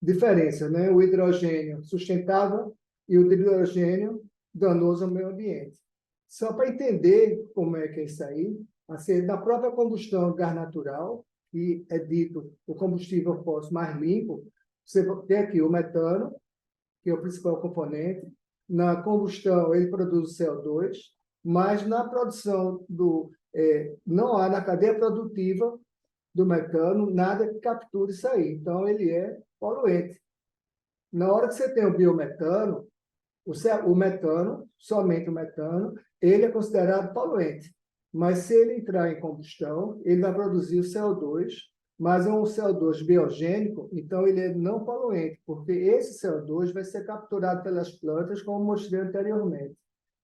diferenças, né? O hidrogênio sustentável e o hidrogênio danoso ao meio ambiente. Só para entender como é que é isso aí, assim, da própria combustão gás natural, que é dito o combustível fóssil mais limpo, você tem aqui o metano, que é o principal componente. Na combustão, ele produz o CO2, mas na produção não há na cadeia produtiva do metano nada que capture isso aí. Então, ele é poluente. Na hora que você tem o biometano, o metano, somente o metano, ele é considerado poluente. Mas se ele entrar em combustão, ele vai produzir o CO2, mas é um CO2 biogênico, então ele é não poluente, porque esse CO2 vai ser capturado pelas plantas, como mostrei anteriormente.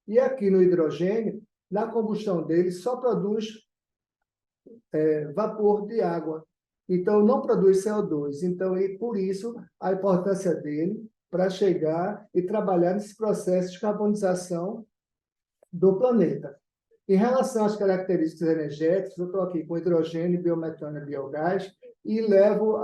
E aqui no hidrogênio, na combustão dele, só produz vapor de água. Então, não produz CO2. Então, e por isso, a importância dele para chegar e trabalhar nesse processo de carbonização do planeta. Em relação às características energéticas, eu estou aqui com hidrogênio, biometano e biogás e levo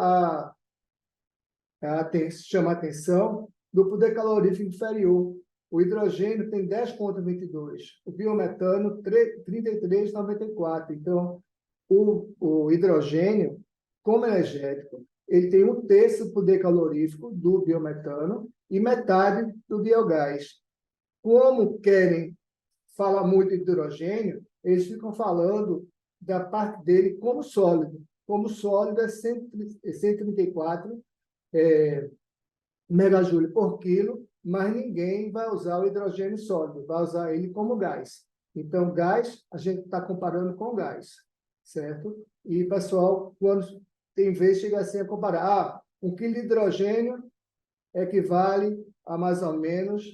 chama a atenção do poder calorífico inferior. O hidrogênio tem 10,22, o biometano 33,94. Então, o hidrogênio, como energético, ele tem 1/3 do poder calorífico do biometano e metade do biogás. Como querem falar muito de hidrogênio, eles ficam falando da parte dele como sólido. Como sólido é 134 megajúlio por quilo, mas ninguém vai usar o hidrogênio sólido, vai usar ele como gás. Então, gás, a gente está comparando com gás, certo? E, pessoal, quando tem vez, chega assim a comparar. 1 quilo de hidrogênio equivale a mais ou menos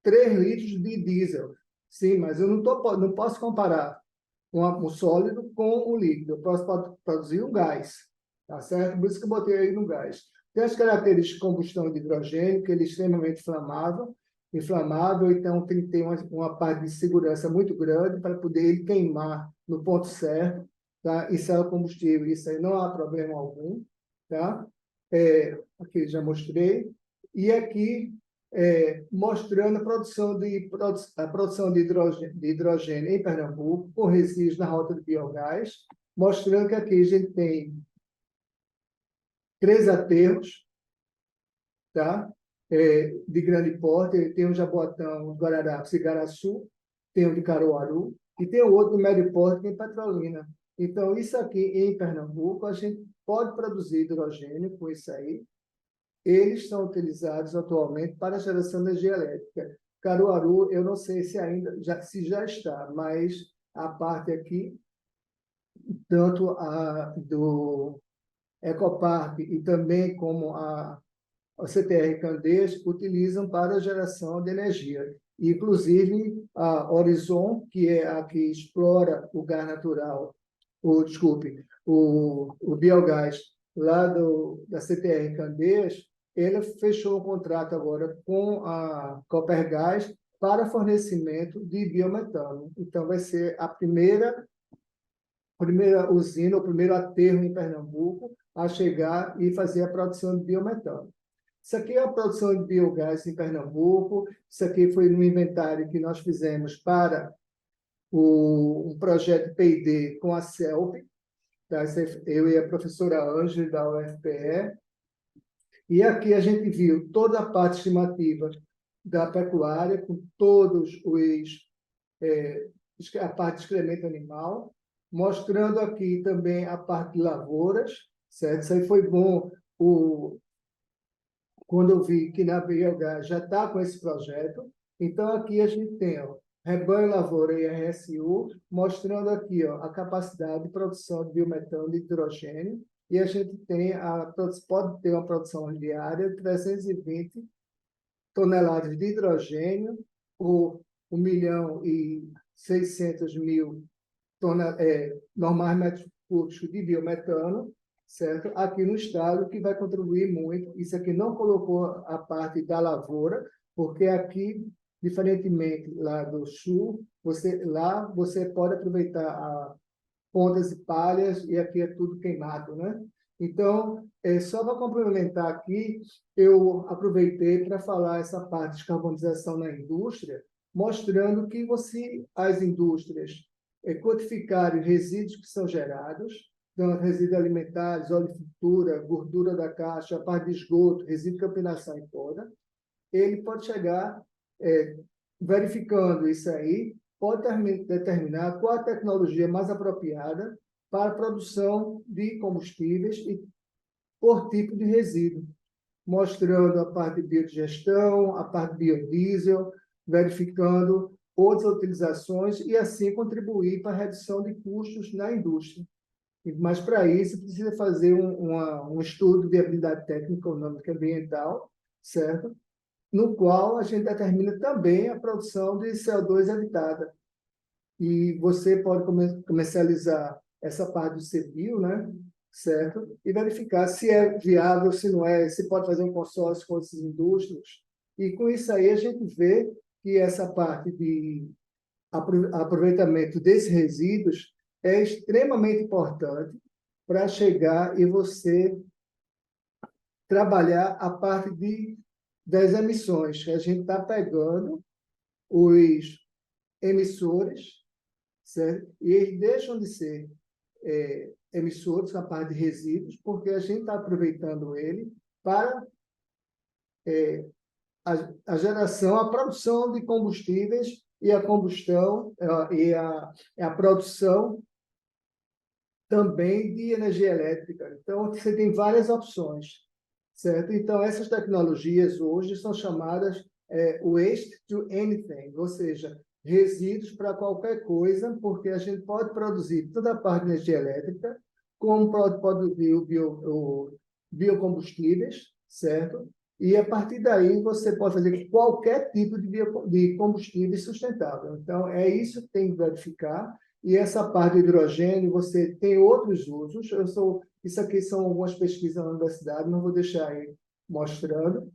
3 litros de diesel. Sim, mas eu não posso comparar um sólido com um líquido. Eu posso produzir um gás, tá certo? Por isso que eu botei aí no gás. Tem as características de combustão de hidrogênio, que ele é extremamente inflamável, então tem que ter uma parte de segurança muito grande para poder ele queimar no ponto certo, tá? Isso é o combustível, isso aí não há problema algum, tá? Aqui já mostrei. E aqui, mostrando a produção de hidrogênio em Pernambuco, com resíduos na rota de biogás, mostrando que aqui a gente tem 3 aterros, tá? De grande porte. Tem o Jaboatão, o Guararapes e Igaraçu, tem o de Caruaru, e tem o outro de médio porte, que é em Petrolina. Então, isso aqui em Pernambuco, a gente pode produzir hidrogênio com isso aí. Eles são utilizados atualmente para a geração de energia elétrica. Caruaru, eu não sei se se já está, mas a parte aqui, tanto do Ecopark e também como a CTR Candeias, utilizam para a geração de energia. Inclusive, a Horizon, que é a que explora o gás natural, o biogás lá da CTR Candeias, ele fechou um contrato agora com a Copergás para fornecimento de biometano. Então, vai ser a primeira usina, o primeiro aterro em Pernambuco a chegar e fazer a produção de biometano. Isso aqui é a produção de biogás em Pernambuco. Isso aqui foi no inventário que nós fizemos para um projeto P&D com a CELP, tá? Eu e a professora Ângela, da UFPE. E aqui a gente viu toda a parte estimativa da pecuária, com todos a parte de excremento animal, mostrando aqui também a parte de lavouras, certo? Isso aí foi bom. Quando eu vi que na Biogás já está com esse projeto. Então, aqui a gente tem Rebanho Lavoura e RSU, mostrando aqui a capacidade de produção de biometano de hidrogênio e a gente pode ter uma produção diária de 320 toneladas de hidrogênio por 1.600.000 normais metros cúbicos de biometano, certo? Aqui no estado, que vai contribuir muito. Isso aqui não colocou a parte da lavoura, porque aqui, diferentemente lá do sul, você pode aproveitar pontas e palhas, e aqui é tudo queimado, né? Então, só para complementar aqui, eu aproveitei para falar essa parte de descarbonização na indústria, mostrando que as indústrias quantificarem resíduos que são gerados, então, resíduos alimentares, oleocultura, gordura da caixa, a parte de esgoto, resíduo de campinação e poda, ele pode chegar, verificando isso aí, pode determinar qual a tecnologia mais apropriada para a produção de combustíveis e por tipo de resíduo, mostrando a parte de biodigestão, a parte de biodiesel, verificando outras utilizações e assim contribuir para a redução de custos na indústria. Mas, para isso, precisa fazer um estudo de viabilidade técnica, econômica e ambiental, certo? No qual a gente determina também a produção de CO2 evitada. E você pode comercializar essa parte do CBio, né? Certo? E verificar se é viável, se não é, se pode fazer um consórcio com essas indústrias. E com isso aí a gente vê que essa parte de aproveitamento desses resíduos é extremamente importante para chegar e você trabalhar a parte das emissões, que a gente está pegando os emissores, certo? E eles deixam de ser emissores na parte de resíduos, porque a gente está aproveitando ele para a geração, a produção de combustíveis e a combustão e a produção também de energia elétrica. Então, você tem várias opções, certo? Então, essas tecnologias hoje são chamadas waste to anything, ou seja, resíduos para qualquer coisa, porque a gente pode produzir toda a parte de energia elétrica, como pode produzir biocombustíveis, certo? E, a partir daí, você pode fazer qualquer tipo de combustível sustentável. Então, é isso que tem que verificar. E essa parte do hidrogênio, você tem outros usos. Isso aqui são algumas pesquisas na universidade, não vou deixar aí mostrando,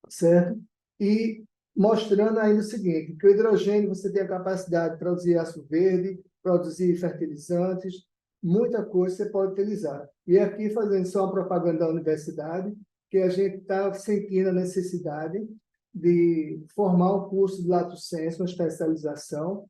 certo? E mostrando ainda o seguinte, que o hidrogênio você tem a capacidade de produzir aço verde, produzir fertilizantes, muita coisa você pode utilizar. E aqui, fazendo só uma propaganda da universidade, que a gente está sentindo a necessidade de formar um curso de Lato Sensu, uma especialização,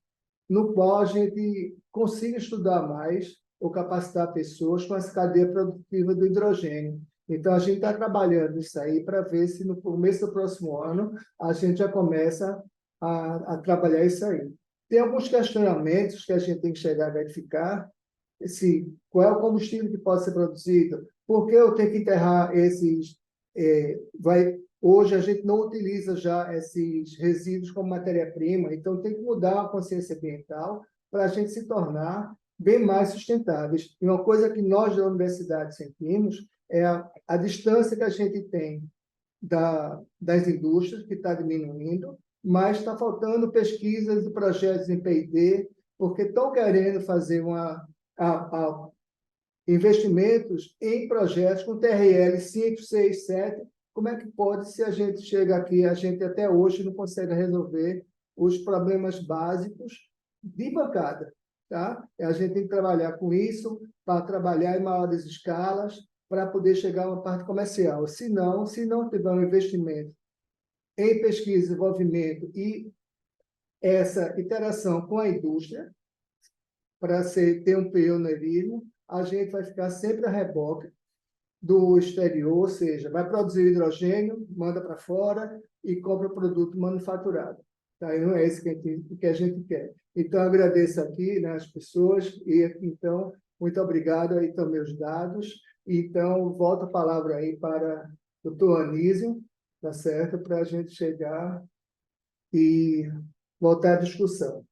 no qual a gente consiga estudar mais ou capacitar pessoas com essa cadeia produtiva do hidrogênio. Então, a gente está trabalhando nisso aí para ver se no começo do próximo ano a gente já começa a trabalhar isso aí. Tem alguns questionamentos que a gente tem que chegar a verificar, qual é o combustível que pode ser produzido, por que eu tenho que enterrar esses... Hoje a gente não utiliza já esses resíduos como matéria-prima, então tem que mudar a consciência ambiental para a gente se tornar bem mais sustentáveis. E uma coisa que nós da universidade sentimos é a distância que a gente tem das indústrias, que está diminuindo, mas está faltando pesquisas e projetos em P&D, porque estão querendo fazer investimentos em projetos com TRL 5, 6, 7. Como é que pode, se a gente chega aqui, a gente até hoje não consegue resolver os problemas básicos de bancada, tá? A gente tem que trabalhar com isso, para trabalhar em maiores escalas, para poder chegar a uma parte comercial. Se não tiver um investimento em pesquisa e desenvolvimento e essa interação com a indústria, para ter um pioneirismo, a gente vai ficar sempre a reboque do exterior, ou seja, vai produzir hidrogênio, manda para fora e compra o produto manufaturado. Tá? E não é isso que a gente quer. Então, agradeço aqui, né, as pessoas, e então, muito obrigado, aí estão meus dados. Então, volto a palavra aí para o doutor Anísio, tá certo? Para a gente chegar e voltar à discussão.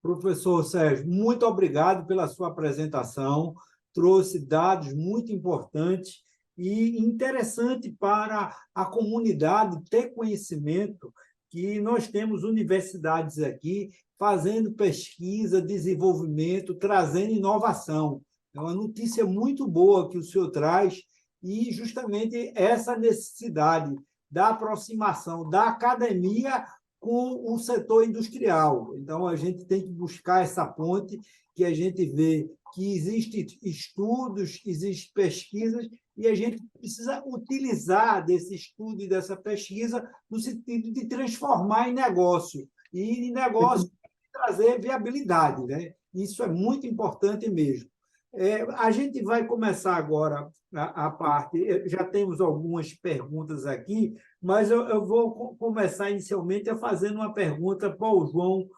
Professor Sérgio, muito obrigado pela sua apresentação. trouxe dados muito importantes e interessante para a comunidade ter conhecimento que nós temos universidades aqui fazendo pesquisa, desenvolvimento, trazendo inovação. É uma notícia muito boa que o senhor traz e justamente essa necessidade da aproximação da academia com o setor industrial. Então, a gente tem que buscar essa ponte que a gente vê que existem estudos, existem pesquisas, e a gente precisa utilizar desse estudo e dessa pesquisa no sentido de transformar em negócio, e em negócio trazer viabilidade, né? Isso é muito importante mesmo. A gente vai começar agora a parte, já temos algumas perguntas aqui, mas eu vou começar inicialmente fazendo uma pergunta para o João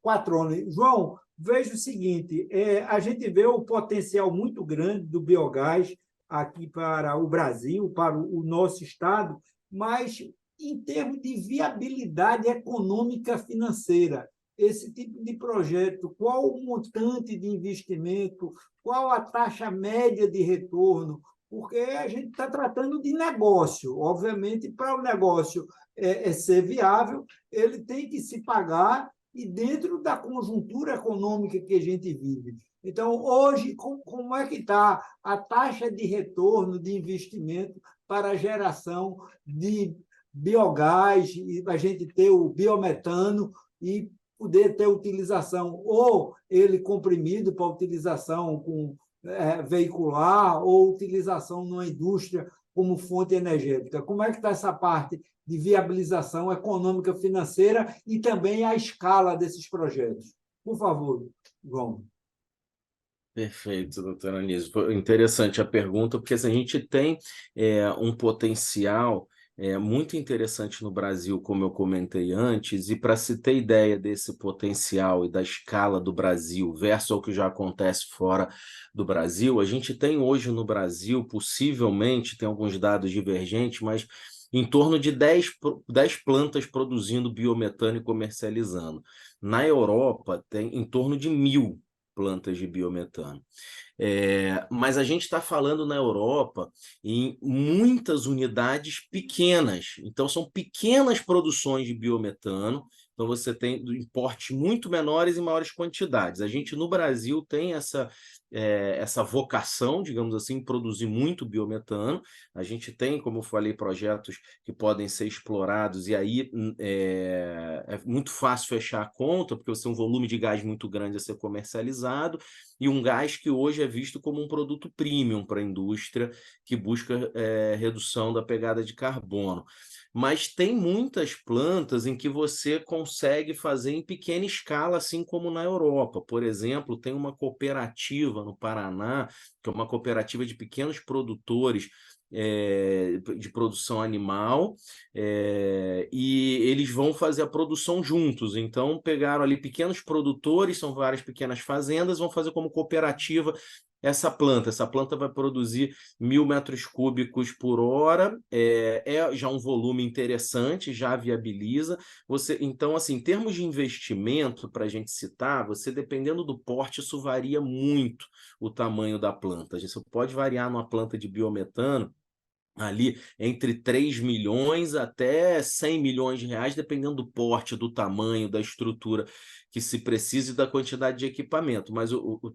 Quattroni. João, veja o seguinte, a gente vê o potencial muito grande do biogás aqui para o Brasil, para o nosso estado, mas em termos de viabilidade econômica financeira, esse tipo de projeto, qual o montante de investimento, qual a taxa média de retorno, porque a gente está tratando de negócio. Obviamente, para o negócio ser viável, ele tem que se pagar e dentro da conjuntura econômica que a gente vive. Então, hoje, como é que está a taxa de retorno de investimento para a geração de biogás, e a gente ter o biometano e poder ter utilização, ou ele comprimido para utilização veicular, ou utilização numa indústria como fonte energética? Como é que está essa parte de viabilização econômica financeira e também a escala desses projetos? Por favor, João. Perfeito, doutora Anísio. Foi interessante a pergunta, porque assim, a gente tem um potencial muito interessante no Brasil, como eu comentei antes, e para se ter ideia desse potencial e da escala do Brasil versus o que já acontece fora do Brasil, a gente tem hoje no Brasil, possivelmente, tem alguns dados divergentes, mas em torno de 10 plantas produzindo biometano e comercializando. Na Europa, tem em torno de 1.000 plantas de biometano. Mas a gente está falando na Europa em muitas unidades pequenas, então são pequenas produções de biometano, então você tem portes muito menores e maiores quantidades. A gente no Brasil tem essa vocação, digamos assim, produzir muito biometano. A gente tem, como eu falei, projetos que podem ser explorados, e aí é muito fácil fechar a conta, porque você tem um volume de gás muito grande a ser comercializado, e um gás que hoje é visto como um produto premium para a indústria que busca redução da pegada de carbono. Mas tem muitas plantas em que você consegue fazer em pequena escala, assim como na Europa. Por exemplo, tem uma cooperativa no Paraná, que é uma cooperativa de pequenos produtores de produção animal, e eles vão fazer a produção juntos. Então, pegaram ali pequenos produtores, são várias pequenas fazendas, vão fazer como cooperativa essa planta. Essa planta vai produzir 1.000 metros cúbicos por hora, já um volume interessante, já viabiliza. Então, assim, em termos de investimento, para a gente citar, você, dependendo do porte, isso varia muito o tamanho da planta. Você pode variar numa planta de biometano ali entre 3 milhões até 100 milhões de reais, dependendo do porte, do tamanho, da estrutura que se precisa e da quantidade de equipamento. Mas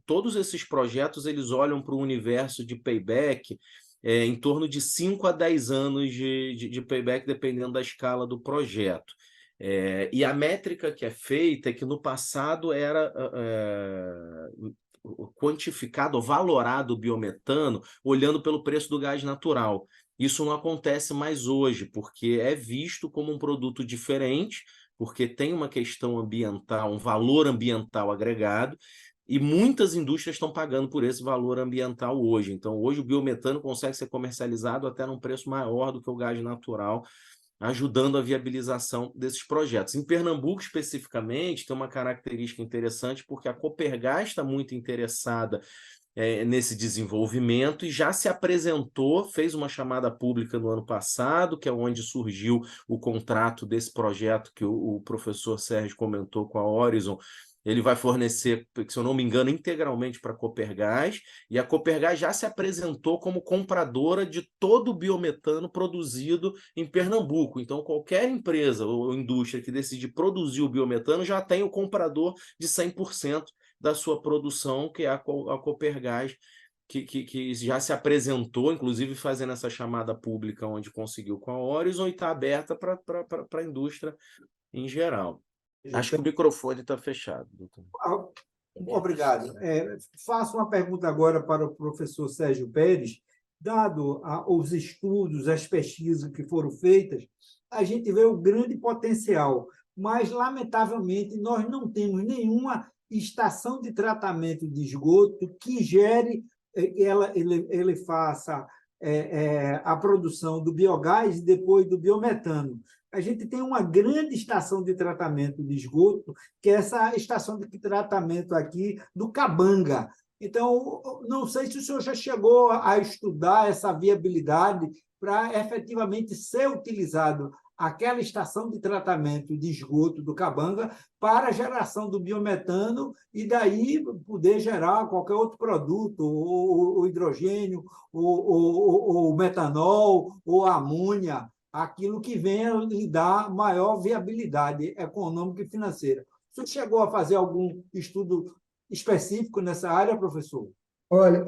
todos esses projetos, eles olham para o universo de payback em torno de 5 a 10 anos de payback, dependendo da escala do projeto. E a métrica que é feita é que no passado era quantificado, valorado o biometano olhando pelo preço do gás natural. Isso não acontece mais hoje, porque é visto como um produto diferente, porque tem uma questão ambiental, um valor ambiental agregado, e muitas indústrias estão pagando por esse valor ambiental hoje. Então, hoje o biometano consegue ser comercializado até num preço maior do que o gás natural, ajudando a viabilização desses projetos. Em Pernambuco, especificamente, tem uma característica interessante, porque a Copergás está muito interessada nesse desenvolvimento e já se apresentou, fez uma chamada pública no ano passado, que é onde surgiu o contrato desse projeto que o professor Sérgio comentou com a Horizon, ele vai fornecer, se eu não me engano, integralmente para a Copergás, e a Copergás já se apresentou como compradora de todo o biometano produzido em Pernambuco. Então, qualquer empresa ou indústria que decidir produzir o biometano já tem o comprador de 100% da sua produção, que é a Copergás, que já se apresentou, inclusive fazendo essa chamada pública onde conseguiu com a Horizon, e está aberta para a indústria em geral. Acho que o microfone está fechado, doutor. Obrigado. Faço uma pergunta agora para o professor Sérgio Pérez. Dado os estudos, as pesquisas que foram feitas, a gente vê o grande potencial, mas, lamentavelmente, nós não temos nenhuma estação de tratamento de esgoto que gere, ele faça a produção do biogás e depois do biometano. A gente tem uma grande estação de tratamento de esgoto, que é essa estação de tratamento aqui do Cabanga. Então, não sei se o senhor já chegou a estudar essa viabilidade para efetivamente ser utilizado aquela estação de tratamento de esgoto do Cabanga para a geração do biometano e daí poder gerar qualquer outro produto, o hidrogênio, o metanol, ou a amônia, aquilo que venha lhe dar maior viabilidade econômica e financeira. O senhor chegou a fazer algum estudo específico nessa área, professor? Olha,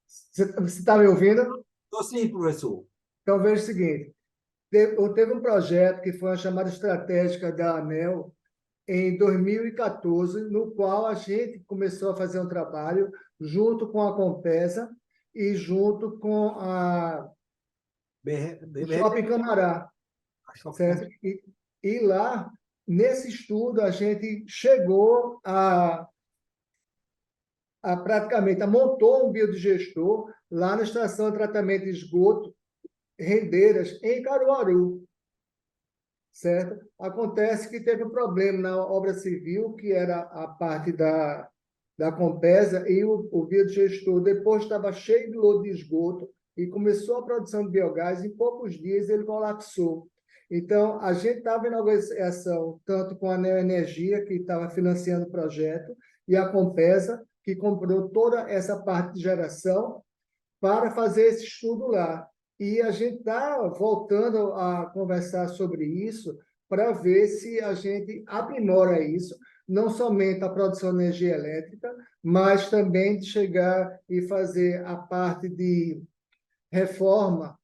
você está me ouvindo? Estou sim, professor. Então, veja o seguinte, teve um projeto que foi uma chamada estratégica da ANEEL em 2014, no qual a gente começou a fazer um trabalho junto com a Compesa e junto com a Shopping Camará, certo? E lá, nesse estudo, a gente chegou praticamente montou um biodigestor lá na estação de tratamento de esgoto Rendeiras, em Caruaru, certo? Acontece que teve um problema na obra civil, que era a parte da Compesa, e o biodigestor depois estava cheio de lodo de esgoto e começou a produção de biogás, e em poucos dias ele colapsou. Então, a gente estava em negociação tanto com a Neoenergia, que estava financiando o projeto, e a Compesa, que comprou toda essa parte de geração para fazer esse estudo lá. E a gente está voltando a conversar sobre isso para ver se a gente aprimora isso, não somente a produção de energia elétrica, mas também de chegar e fazer a parte de reforma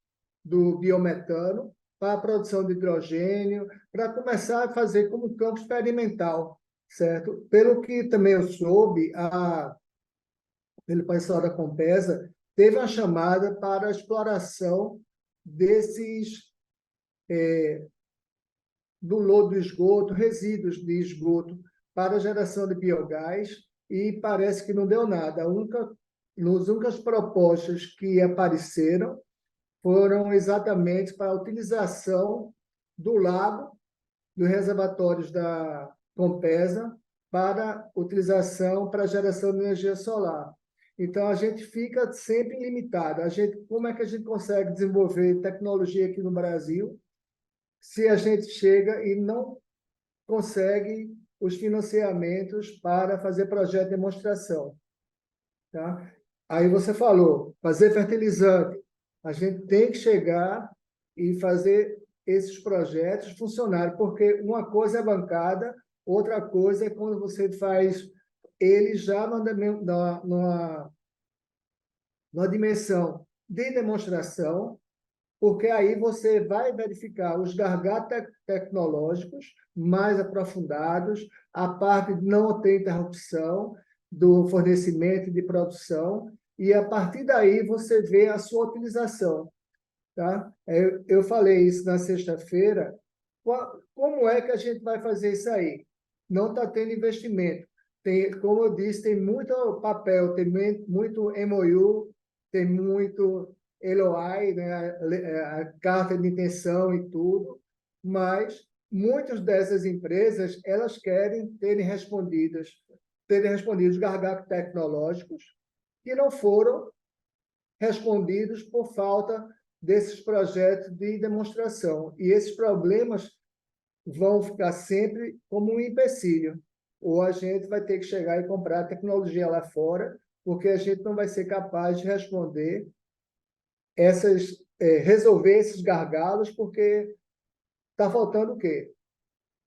do biometano para a produção de hidrogênio, para começar a fazer como campo experimental, certo? Pelo que também eu soube, pelo pessoal da Compesa, teve uma chamada para a exploração do lodo do esgoto, resíduos de esgoto, para a geração de biogás, e parece que não deu nada. As únicas propostas que apareceram foram exatamente para a utilização do lago, dos reservatórios da Compesa, para utilização para a geração de energia solar. Então, a gente fica sempre limitado. Como é que a gente consegue desenvolver tecnologia aqui no Brasil se a gente chega e não consegue os financiamentos para fazer projeto de demonstração? Tá? Aí você falou, fazer fertilizante. A gente tem que chegar e fazer esses projetos funcionarem, porque uma coisa é bancada, outra coisa é quando você faz ele já numa dimensão de demonstração, porque aí você vai verificar os gargalos tecnológicos mais aprofundados, a parte de não ter interrupção do fornecimento e de produção, e a partir daí você vê a sua utilização. Tá? Eu falei isso na sexta-feira. Como é que a gente vai fazer isso aí? Não está tendo investimento. Como eu disse, tem muito papel, tem muito MOU, tem muito LOI, né, a carta de intenção e tudo, mas muitas dessas empresas elas querem terem respondido os gargalos tecnológicos que não foram respondidos por falta desses projetos de demonstração. E esses problemas vão ficar sempre como um empecilho. ou a gente vai ter que chegar e comprar tecnologia lá fora, porque a gente não vai ser capaz de responder resolver esses gargalos, porque está faltando o quê?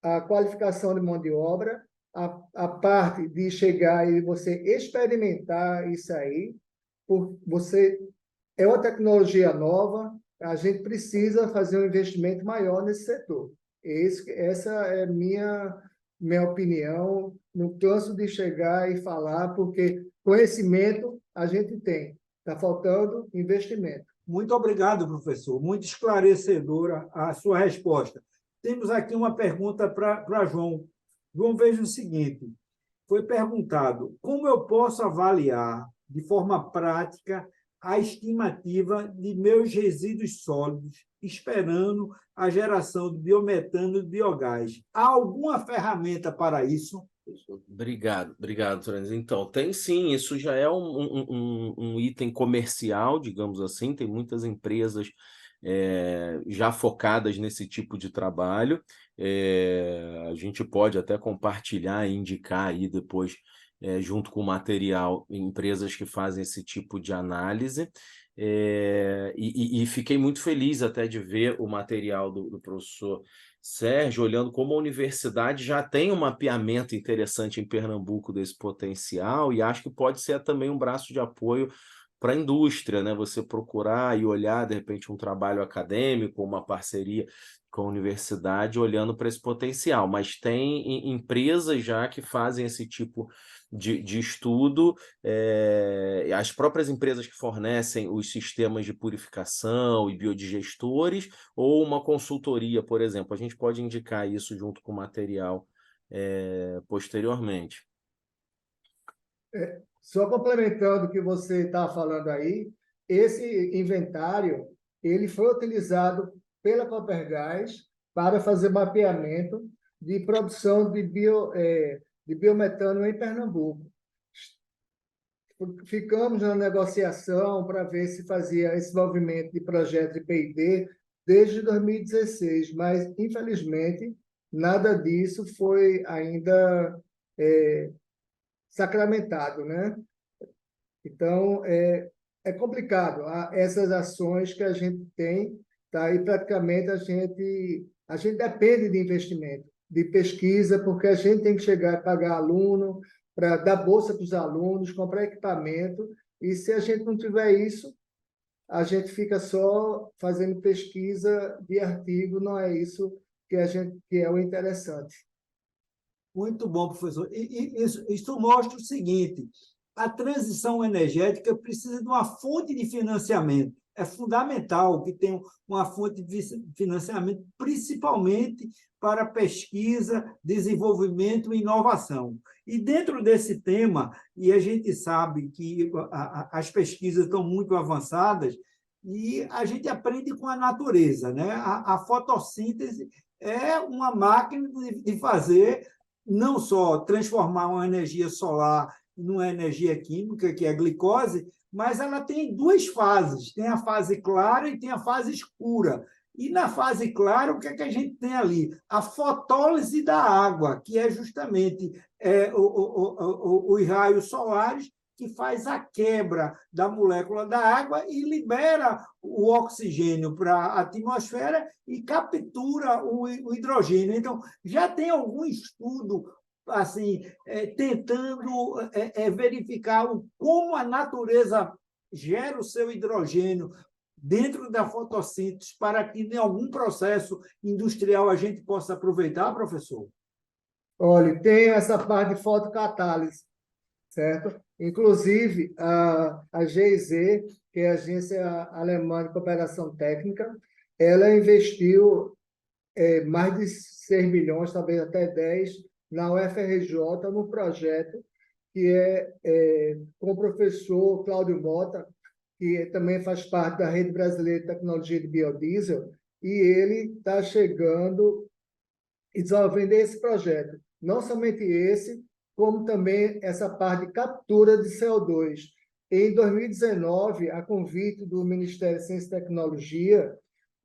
A qualificação de mão de obra, a parte de chegar e você experimentar isso aí, é uma tecnologia nova, a gente precisa fazer um investimento maior nesse setor. Essa é minha opinião. Não canso de chegar e falar, porque conhecimento a gente tem, está faltando investimento. Muito obrigado, professor. Muito esclarecedora a sua resposta. Temos aqui uma pergunta para João. João, veja o seguinte: foi perguntado como eu posso avaliar de forma prática a estimativa de meus resíduos sólidos, esperando a geração de biometano e biogás. Há alguma ferramenta para isso? Obrigado, Tranz. Então, tem sim, isso já é um item comercial, digamos assim, tem muitas empresas já focadas nesse tipo de trabalho. A gente pode até compartilhar e indicar aí depois, junto com o material, empresas que fazem esse tipo de análise. E fiquei muito feliz até de ver o material do professor Sérgio, olhando como a universidade já tem um mapeamento interessante em Pernambuco desse potencial, e acho que pode ser também um braço de apoio para a indústria, né? Você procurar e olhar, de repente, um trabalho acadêmico, uma parceria com a universidade, olhando para esse potencial. Mas tem empresas já que fazem esse tipo de estudo, as próprias empresas que fornecem os sistemas de purificação e biodigestores, ou uma consultoria, por exemplo. A gente pode indicar isso junto com o material posteriormente. Só complementando o que você está falando aí, esse inventário ele foi utilizado pela Copergás para fazer mapeamento de produção de biometano em Pernambuco. Ficamos na negociação para ver se fazia esse movimento de projeto de P&D desde 2016, mas, infelizmente, nada disso foi ainda sacramentado, né? Então, é complicado essas ações que a gente tem, tá? E praticamente a gente depende de investimento, de pesquisa, porque a gente tem que chegar a pagar aluno, para dar bolsa para os alunos, comprar equipamento, e se a gente não tiver isso, a gente fica só fazendo pesquisa de artigo, não é isso que é o interessante. Muito bom, professor. E isso mostra o seguinte: a transição energética precisa de uma fonte de financiamento. É fundamental que tenha uma fonte de financiamento, principalmente para pesquisa, desenvolvimento e inovação. E dentro desse tema, e a gente sabe que as pesquisas estão muito avançadas, e a gente aprende com a natureza, né? A fotossíntese é uma máquina de fazer não só transformar uma energia solar numa energia química, que é a glicose, mas ela tem duas fases, tem a fase clara e tem a fase escura. E na fase clara, o que é que a gente tem ali? A fotólise da água, que é justamente os raios solares que faz a quebra da molécula da água e libera o oxigênio para a atmosfera e captura o hidrogênio. Então, já tem algum estudo assim, tentando verificar como a natureza gera o seu hidrogênio dentro da fotossíntese para que, em algum processo industrial, a gente possa aproveitar, professor? Olha, tem essa parte de fotocatálise, certo? Inclusive, a GIZ, que é a Agência Alemã de Cooperação Técnica, ela investiu mais de 6 milhões, talvez até 10, na UFRJ, no projeto que com o professor Cláudio Mota, que também faz parte da Rede Brasileira de Tecnologia de Biodiesel, e ele está chegando e desenvolvendo esse projeto. Não somente esse, como também essa parte de captura de CO2. Em 2019, a convite do Ministério de Ciência e Tecnologia,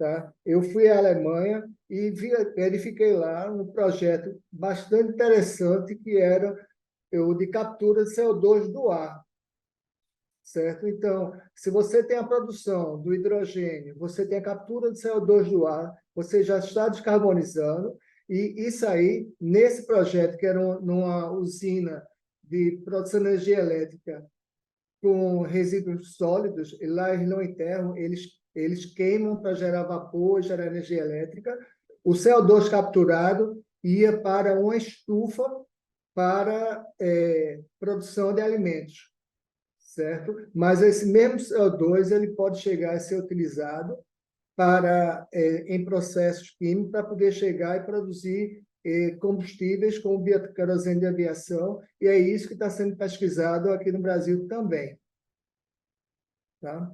tá? Eu fui à Alemanha e verifiquei lá um projeto bastante interessante que era o de captura de CO2 do ar, certo? Então, se você tem a produção do hidrogênio, você tem a captura de CO2 do ar, você já está descarbonizando, e isso aí, nesse projeto, que era numa usina de produção de energia elétrica com resíduos sólidos, e lá eles não enterram, eles queimam para gerar vapor e gerar energia elétrica. O CO2 capturado ia para uma estufa para produção de alimentos, certo? Mas esse mesmo CO2 ele pode chegar a ser utilizado em processos químicos para poder chegar e produzir combustíveis como bioquerosene de aviação, e é isso que está sendo pesquisado aqui no Brasil também. Tá?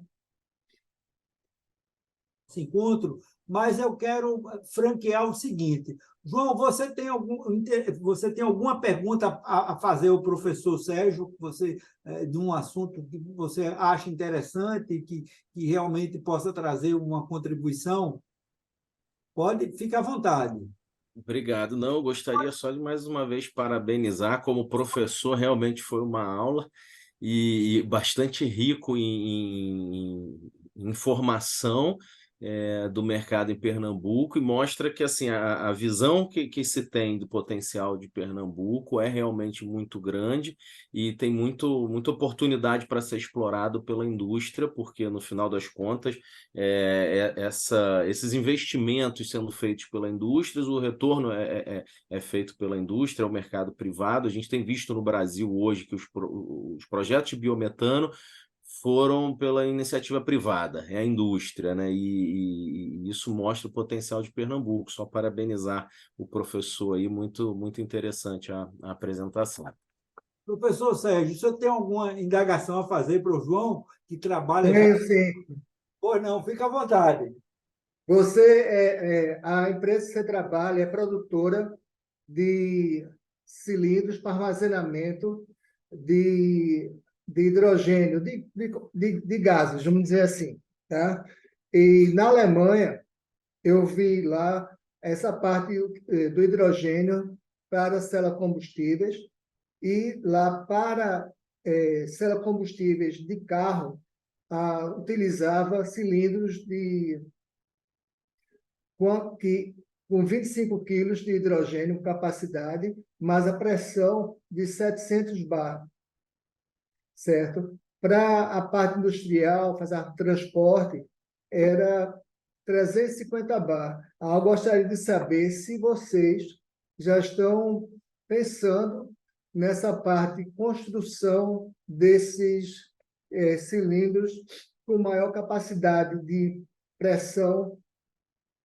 Esse encontro, mas eu quero franquear o seguinte. João, você tem alguma pergunta a fazer ao professor Sérgio, de um assunto que você acha interessante e que realmente possa trazer uma contribuição? Pode, fique à vontade. Obrigado. Não, eu gostaria só de mais uma vez parabenizar como professor, realmente foi uma aula e bastante rico em informação do mercado em Pernambuco, e mostra que assim a visão que se tem do potencial de Pernambuco é realmente muito grande e tem muita oportunidade para ser explorado pela indústria, porque no final das contas esses investimentos sendo feitos pela indústria, o retorno é feito pela indústria, é o mercado privado. A gente tem visto no Brasil hoje que os projetos de biometano foram pela iniciativa privada, é a indústria, né? E isso mostra o potencial de Pernambuco. Só parabenizar o professor aí, muito, muito interessante a apresentação. Professor Sérgio, o senhor tem alguma indagação a fazer para o João, que trabalha... Sim. Pois não, fica à vontade. A empresa que você trabalha é produtora de cilindros para armazenamento de hidrogênio, de gases, vamos dizer assim. Tá? E na Alemanha, eu vi lá essa parte do hidrogênio para células combustíveis, e lá para células combustíveis de carro, utilizava cilindros com 25 quilos de hidrogênio capacidade, mas a pressão de 700 bar, certo? Para a parte industrial, fazer transporte, era 350 bar. Eu gostaria de saber se vocês já estão pensando nessa parte de construção desses cilindros com maior capacidade de pressão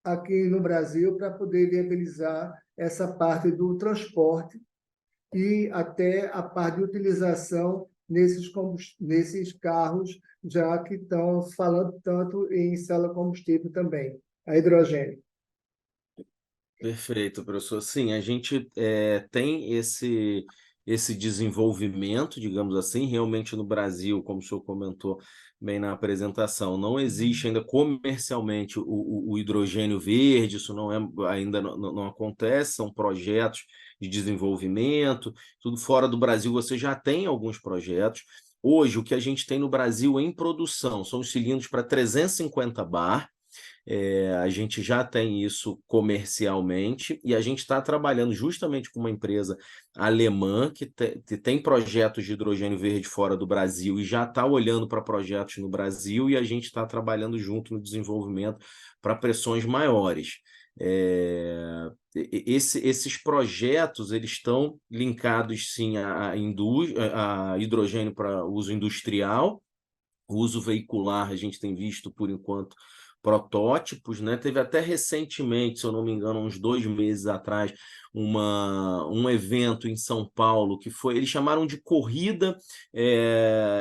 aqui no Brasil, para poder viabilizar essa parte do transporte e até a parte de utilização nesses carros, já que estão falando tanto em célula combustível também, a hidrogênio. Perfeito, professor. Sim, a gente tem esse desenvolvimento, digamos assim, realmente no Brasil, como o senhor comentou bem na apresentação, não existe ainda comercialmente o hidrogênio verde, isso ainda não acontece, são projetos de desenvolvimento, tudo fora do Brasil você já tem alguns projetos. Hoje, o que a gente tem no Brasil em produção são os cilindros para 350 bar. A gente já tem isso comercialmente e a gente está trabalhando justamente com uma empresa alemã que tem projetos de hidrogênio verde fora do Brasil e já está olhando para projetos no Brasil, e a gente está trabalhando junto no desenvolvimento para pressões maiores. Esses projetos eles estão linkados sim a hidrogênio para uso industrial. O uso veicular a gente tem visto por enquanto protótipos, né? Teve até recentemente, se eu não me engano, uns 2 meses atrás, um evento em São Paulo que eles chamaram de corrida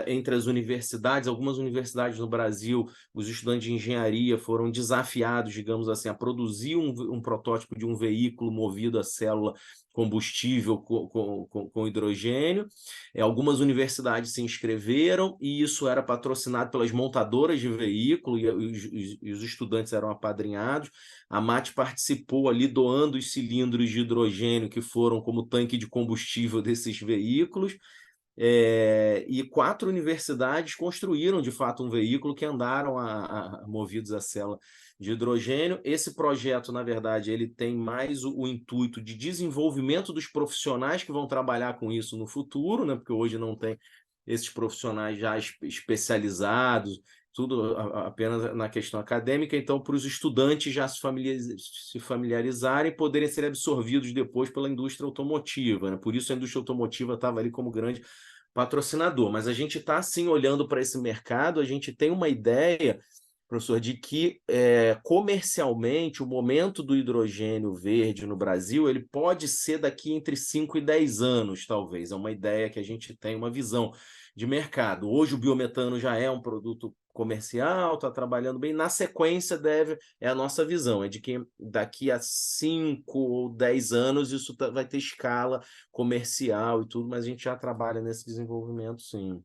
entre as universidades. Algumas universidades no Brasil, os estudantes de engenharia foram desafiados, digamos assim, a produzir um protótipo de um veículo movido a célula combustível com hidrogênio. Algumas universidades se inscreveram e isso era patrocinado pelas montadoras de veículo, e os estudantes eram apadrinhados. A MAT participou ali doando os cilindros de hidrogênio que foram como tanque de combustível desses veículos. E 4 universidades construíram, de fato, um veículo que andaram movidos a célula de hidrogênio. Esse projeto, na verdade, ele tem mais o intuito de desenvolvimento dos profissionais que vão trabalhar com isso no futuro, né? Porque hoje não tem esses profissionais já especializados, tudo apenas na questão acadêmica. Então, para os estudantes já se familiarizarem e poderem ser absorvidos depois pela indústria automotiva, né? Por isso a indústria automotiva estava ali como grande patrocinador. Mas a gente está, sim, olhando para esse mercado, a gente tem uma ideia, professor, de que comercialmente o momento do hidrogênio verde no Brasil ele pode ser daqui entre 5 e 10 anos, talvez. É uma ideia que a gente tem, uma visão de mercado. Hoje o biometano já é um produto comercial, está trabalhando bem. Na sequência, é a nossa visão, é de que daqui a 5 ou 10 anos isso vai ter escala comercial e tudo, mas a gente já trabalha nesse desenvolvimento, sim.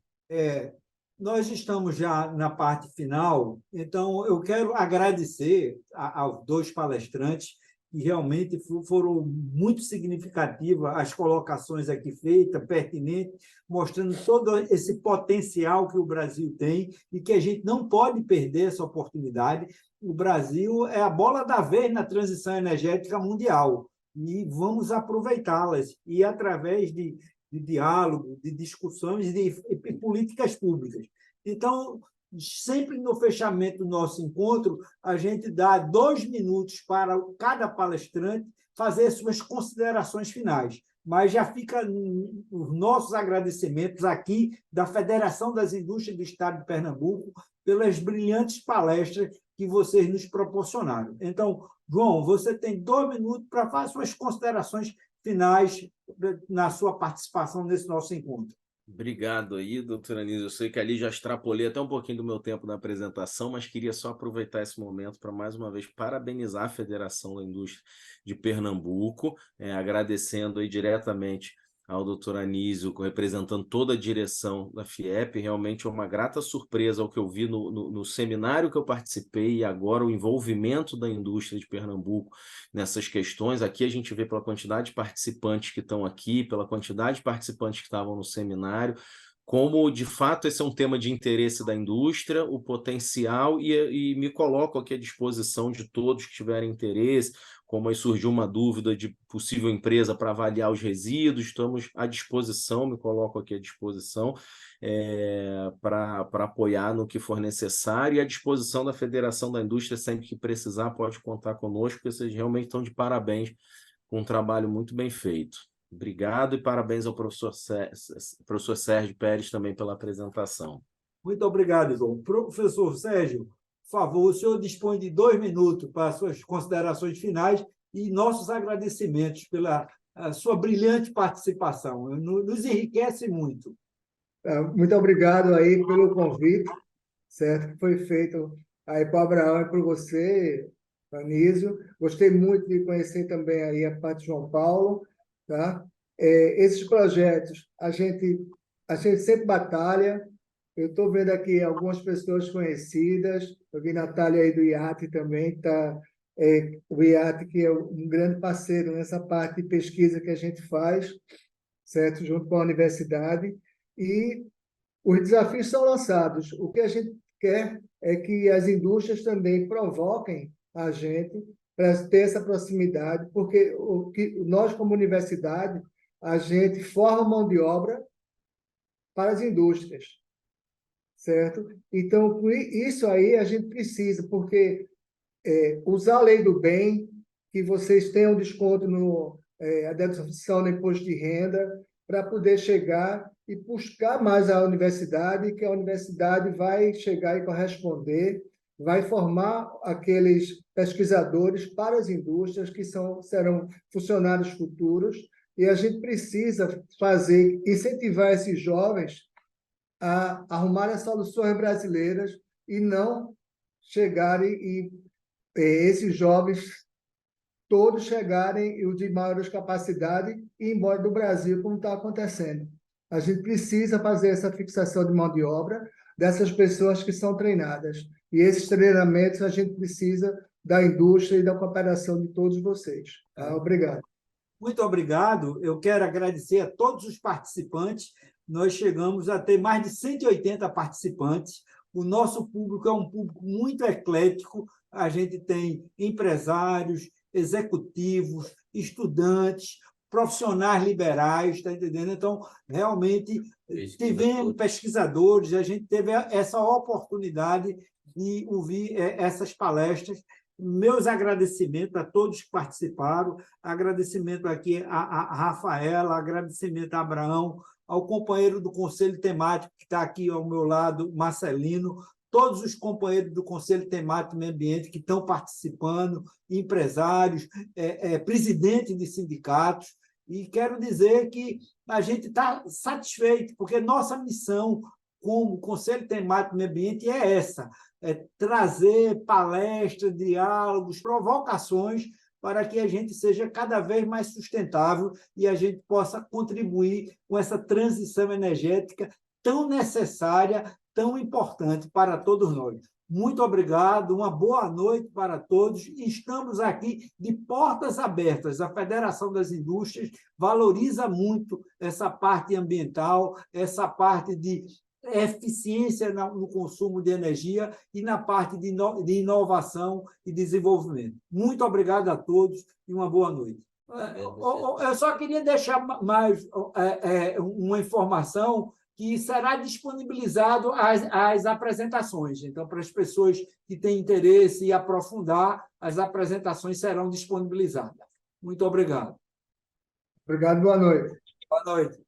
Nós estamos já na parte final, então eu quero agradecer aos 2 palestrantes, que realmente foram muito significativas as colocações aqui feitas, pertinentes, mostrando todo esse potencial que o Brasil tem e que a gente não pode perder essa oportunidade. O Brasil é a bola da vez na transição energética mundial e vamos aproveitá-las, e através de diálogo, de discussões de políticas públicas. Então, sempre no fechamento do nosso encontro, a gente dá 2 minutos para cada palestrante fazer suas considerações finais. Mas já fica os nossos agradecimentos aqui da Federação das Indústrias do Estado de Pernambuco pelas brilhantes palestras que vocês nos proporcionaram. Então, João, você tem 2 minutos para fazer suas considerações finais na sua participação nesse nosso encontro. Obrigado aí, doutora Anísio. Eu sei que ali já extrapolei até um pouquinho do meu tempo na apresentação, mas queria só aproveitar esse momento para, mais uma vez, parabenizar a Federação da Indústria de Pernambuco, agradecendo aí diretamente ao doutor Anísio, representando toda a direção da FIEP. Realmente é uma grata surpresa ao que eu vi no seminário que eu participei e agora o envolvimento da indústria de Pernambuco nessas questões. Aqui a gente vê pela quantidade de participantes que estão aqui, pela quantidade de participantes que estavam no seminário, como, de fato, esse é um tema de interesse da indústria, o potencial, e me coloco aqui à disposição de todos que tiverem interesse, como aí surgiu uma dúvida de possível empresa para avaliar os resíduos, estamos à disposição, me coloco aqui à disposição para apoiar no que for necessário, e à disposição da Federação da Indústria, sempre que precisar, pode contar conosco, porque vocês realmente estão de parabéns com um trabalho muito bem feito. Obrigado e parabéns ao professor Sérgio Pérez também pela apresentação. Muito obrigado, João. Professor Sérgio, por favor, o senhor dispõe de 2 minutos para suas considerações finais e nossos agradecimentos pela sua brilhante participação. Nos enriquece muito. Muito obrigado aí pelo convite, certo? Que foi feito aí para o Abraão e para você, Anísio. Gostei muito de conhecer também aí a parte de João Paulo, tá? Esses projetos, a gente sempre batalha. Eu estou vendo aqui algumas pessoas conhecidas. Eu vi Natália aí do IAT também, tá? O IAT, que é um grande parceiro nessa parte de pesquisa que a gente faz, certo? Junto com a universidade. E os desafios são lançados. O que a gente quer é que as indústrias também provoquem a gente para ter essa proximidade, porque nós, como universidade, a gente forma mão de obra para as indústrias, certo? Então, isso aí a gente precisa, porque usar a lei do bem, que vocês tenham desconto a dedução no imposto de renda, para poder chegar e buscar mais a universidade, que a universidade vai chegar e corresponder, vai formar aqueles pesquisadores para as indústrias que serão funcionários futuros, e a gente precisa incentivar esses jovens a arrumarem as soluções brasileiras e não chegarem e esses jovens todos chegarem, e os de maiores capacidades, e ir embora do Brasil, como está acontecendo. A gente precisa fazer essa fixação de mão de obra. dessas pessoas que são treinadas. E esses treinamentos a gente precisa da indústria e da cooperação de todos vocês. Tá? Obrigado. Muito obrigado. Eu quero agradecer a todos os participantes. Nós chegamos a ter mais de 180 participantes. O nosso público é um público muito eclético. A gente tem empresários, executivos, estudantes, profissionais liberais, está entendendo? Então, realmente, tivemos pesquisadores, a gente teve essa oportunidade de ouvir essas palestras. Meus agradecimentos a todos que participaram, agradecimento aqui a Rafaela, agradecimento a Abraão, ao companheiro do Conselho Temático, que está aqui ao meu lado, Marcelino, todos os companheiros do Conselho Temático do Meio Ambiente que estão participando, empresários, presidentes de sindicatos, e quero dizer que a gente está satisfeito, porque nossa missão como Conselho Temático do Meio Ambiente é essa, trazer palestras, diálogos, provocações para que a gente seja cada vez mais sustentável e a gente possa contribuir com essa transição energética tão necessária, tão importante para todos nós. Muito obrigado, uma boa noite para todos. Estamos aqui de portas abertas. A Federação das Indústrias valoriza muito essa parte ambiental, essa parte de eficiência no consumo de energia e na parte de inovação e desenvolvimento. Muito obrigado a todos e uma boa noite. Eu só queria deixar mais uma informação que será disponibilizado as apresentações. Então, para as pessoas que têm interesse em aprofundar, as apresentações serão disponibilizadas. Muito obrigado. Obrigado, boa noite. Boa noite.